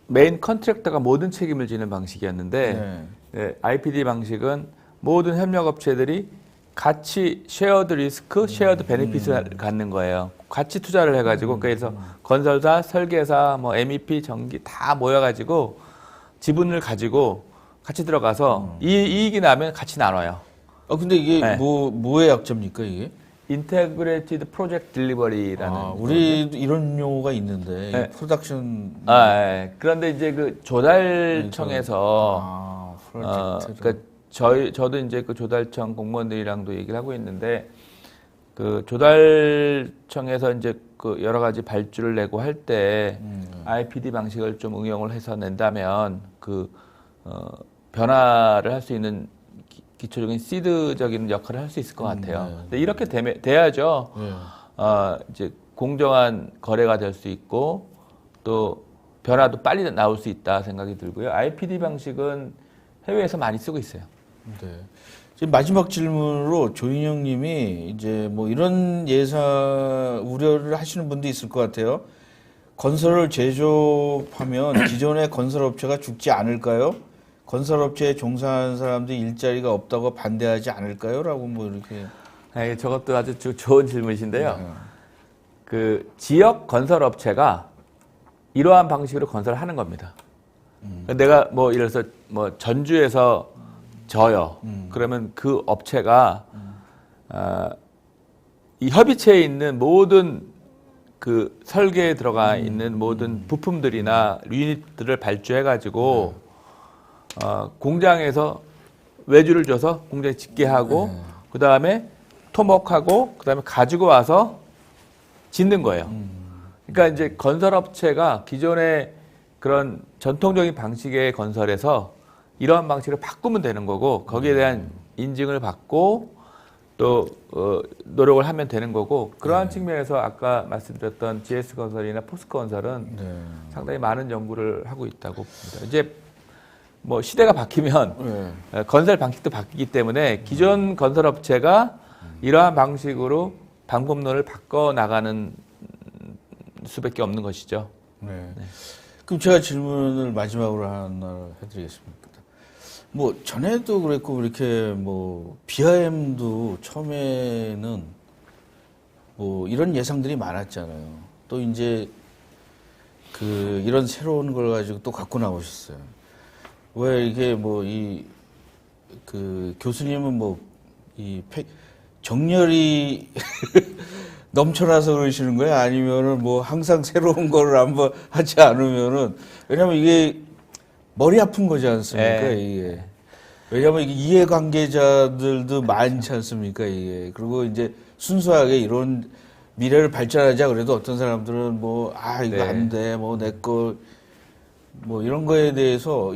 메인 컨트랙터가 모든 책임을 지는 방식이었는데 IPD 방식은 모든 협력업체들이 같이 쉐어드 리스크, 쉐어드 베네핏을 갖는 거예요. 같이 투자를 해가지고 그래서 건설사, 설계사, 뭐 MEP, 전기 다 모여가지고 지분을 가지고 같이 들어가서 이익이 나면 같이 나눠요. 근데 이게 네. 뭐의 약자입니까 이게? 인테그레이티드 프로젝트 딜리버리라는. 우리도 이런 용어가 있는데 네. 프로덕션. 예. 그런데 이제 그 조달청에서 프로젝트. 그러니까 저도 이제 그 조달청 공무원들이랑도 얘기를 하고 있는데 그 조달청에서 이제 그 여러 가지 발주를 내고 할 때 IPD 방식을 좀 응용을 해서 낸다면 그 변화를 할 수 있는 기초적인 시드적인 역할을 할 수 있을 것 같아요. 네. 근데 이렇게 돼야죠. 네. 이제 공정한 거래가 될 수 있고 또 변화도 빨리 나올 수 있다 생각이 들고요. IPD 방식은 해외에서 많이 쓰고 있어요. 네. 지금 마지막 질문으로 조인영 님이 이제 뭐 이런 예상 우려를 하시는 분도 있을 것 같아요. 건설을 제조하면 기존의 건설업체가 죽지 않을까요? 건설업체에 종사하는 사람들이 일자리가 없다고 반대하지 않을까요? 라고 뭐 이렇게. 저것도 아주 좋은 질문이신데요. 그 지역 건설업체가 이러한 방식으로 건설을 하는 겁니다. 내가 뭐 예를 들어서 뭐 전주에서 져요. 그러면 그 업체가 이 협의체에 있는 모든 그 설계에 들어가 있는 모든 부품들이나 유닛들을 발주해가지고 공장에서 외주를 줘서 공장에 짓게 하고 그 다음에 토목하고 그 다음에 가지고 와서 짓는 거예요. 그러니까 이제 건설업체가 기존의 그런 전통적인 방식의 건설에서 이러한 방식을 바꾸면 되는 거고 거기에 대한 인증을 받고 또 노력을 하면 되는 거고 그러한 측면에서 아까 말씀드렸던 GS건설이나 포스코건설은 상당히 많은 연구를 하고 있다고 봅니다. 이제 뭐 시대가 바뀌면 건설 방식도 바뀌기 때문에 기존 건설업체가 이러한 방식으로 방법론을 바꿔 나가는 수밖에 없는 것이죠. 네. 그럼 제가 질문을 마지막으로 하나 해드리겠습니다. 뭐 전에도 그랬고 이렇게 뭐 BIM도 처음에는 뭐 이런 예상들이 많았잖아요. 또 이제 그 이런 새로운 걸 가지고 또 갖고 나오셨어요. 왜 이게 뭐 이 그 교수님은 뭐 이 정열이 넘쳐나서 그러시는 거예요? 아니면은 뭐 항상 새로운 거를 한번 하지 않으면은 왜냐면 이게 머리 아픈 거지 않습니까? 이게 왜냐면 이게 이해관계자들도 많지 않습니까? 이게 그리고 이제 순수하게 이런 미래를 발전하자 그래도 어떤 사람들은 뭐 이거 안 돼, 뭐 내 거 뭐 이런 거에 대해서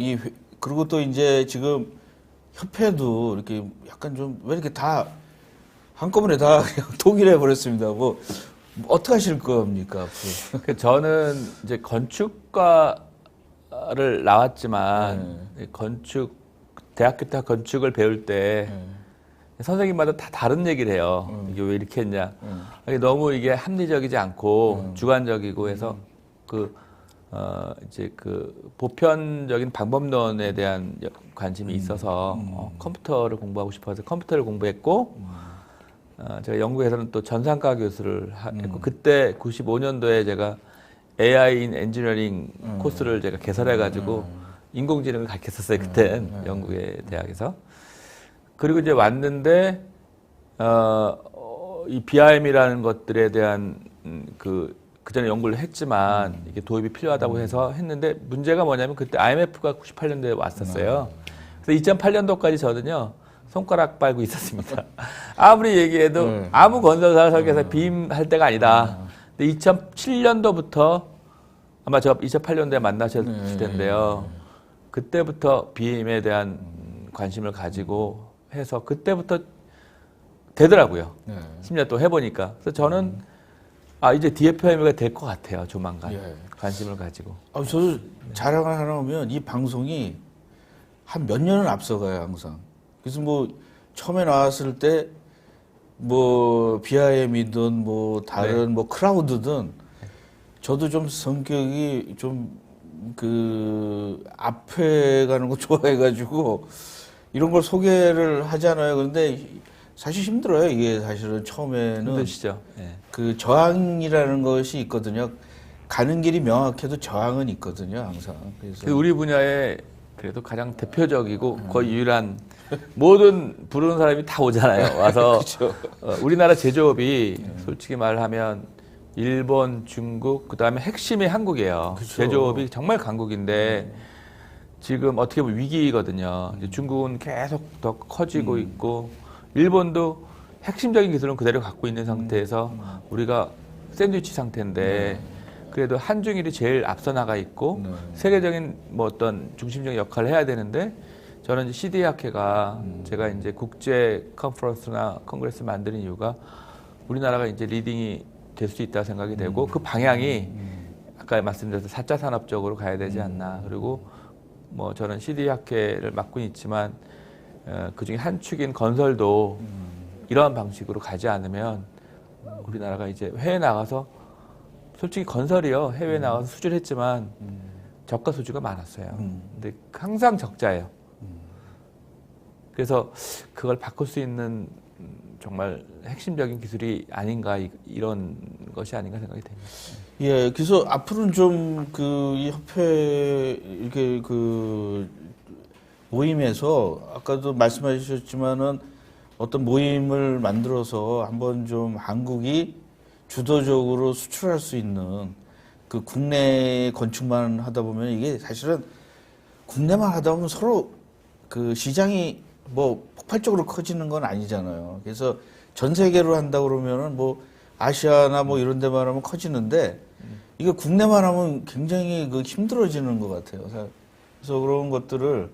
그리고 또 이제 지금 협회도 이렇게 약간 좀 왜 이렇게 다 한꺼번에 다 그냥 통일해 버렸습니다. 뭐 어떻게 하실 겁니까? 앞으로? 저는 이제 건축과를 나왔지만 대학교 때 건축을 배울 때 선생님마다 다 다른 얘기를 해요. 이게 왜 이렇게 했냐? 너무 이게 합리적이지 않고 주관적이고 해서 이제 그 보편적인 방법론에 대한 관심이 있어서 컴퓨터를 공부하고 싶어서 컴퓨터를 공부했고 제가 영국에서는 또 전산과 교수를 했고 그때 95년도에 제가 AI in Engineering 코스를 제가 개설해가지고 인공지능을 가르쳤었어요. 그땐 영국의 대학에서. 그리고 이제 왔는데 이 BIM이라는 것들에 대한 그 전에 연구를 했지만 이게 도입이 필요하다고 해서 했는데 문제가 뭐냐면 그때 IMF가 98년도에 왔었어요. 그래서 2008년도까지 저는요 손가락 빨고 있었습니다. 아무리 얘기해도 아무 건설사 설계사 BIM 할 때가 아니다. 근데 2007년도부터 아마 저 2008년도에 만나셨을 텐데요. 그때부터 BIM에 대한 관심을 가지고 해서 그때부터 되더라고요. 10년 또 해보니까. 그래서 저는 이제 DFM가 될 것 같아요. 조만간 관심을 가지고. 저도 자랑을 하나 하면 이 방송이 한 몇 년은 앞서가요 항상. 그래서 뭐 처음에 나왔을 때 뭐 BIM이든 뭐 다른 뭐 크라우드든 저도 좀 성격이 좀 그 앞에 가는 거 좋아해가지고 이런 걸 소개를 하잖아요. 그런데 사실 힘들어요. 이게 사실은 처음에는 힘드시죠? 예. 그 저항이라는 것이 있거든요. 가는 길이 명확해도 저항은 있거든요, 항상. 그래서 우리 분야에 그래도 가장 대표적이고 거의 유일한 모든 부르는 사람이 다 오잖아요. 와서 그렇죠. 우리나라 제조업이 솔직히 말하면 일본, 중국, 그다음에 핵심이 한국이에요. 그렇죠. 제조업이 정말 강국인데 지금 어떻게 보면 위기거든요. 이제 중국은 계속 더 커지고 있고 일본도 핵심적인 기술은 그대로 갖고 있는 상태에서 우리가 샌드위치 상태인데 그래도 한중일이 제일 앞서 나가 있고 네. 세계적인 뭐 어떤 중심적인 역할을 해야 되는데 저는 이제 CDA 학회가 제가 이제 국제 컨퍼런스나 컨그레스 만드는 이유가 우리나라가 이제 리딩이 될 수 있다 생각이 되고 그 방향이 아까 말씀드렸던 4차 산업적으로 가야 되지 않나. 그리고 뭐 저는 CDA 학회를 맡고 있지만 그중에 한 축인 건설도 이러한 방식으로 가지 않으면 우리나라가 이제 해외 나가서 솔직히 건설이요. 해외에 나가서 수주를 했지만 저가 수주가 많았어요. 근데 항상 적자예요. 그래서 그걸 바꿀 수 있는 정말 핵심적인 기술이 아닌가 이런 것이 아닌가 생각이 됩니다. 예, 그래서 앞으로는 좀 그 이 협회 이렇게 그 모임에서 아까도 말씀해 주셨지만은 어떤 모임을 만들어서 한번 좀 한국이 주도적으로 수출할 수 있는 그 국내 건축만 하다 보면 이게 사실은 국내만 하다 보면 서로 그 시장이 뭐 폭발적으로 커지는 건 아니잖아요. 그래서 전 세계로 한다 그러면은 뭐 아시아나 뭐 이런 데만 하면 커지는데 이거 국내만 하면 굉장히 그 힘들어지는 것 같아요. 그래서 그런 것들을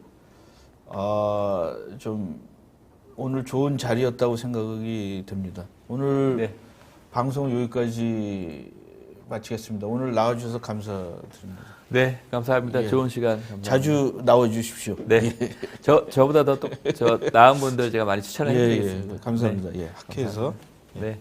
좀 오늘 좋은 자리였다고 생각이 됩니다. 오늘 네. 방송 여기까지 마치겠습니다. 오늘 나와주셔서 감사드립니다. 네, 감사합니다. 예. 좋은 시간. 감사합니다. 자주 나와주십시오. 네, 저보다 더 나은 분들 제가 많이 추천해 드리겠습니다. 감사합니다. 예, 학회에서. 네.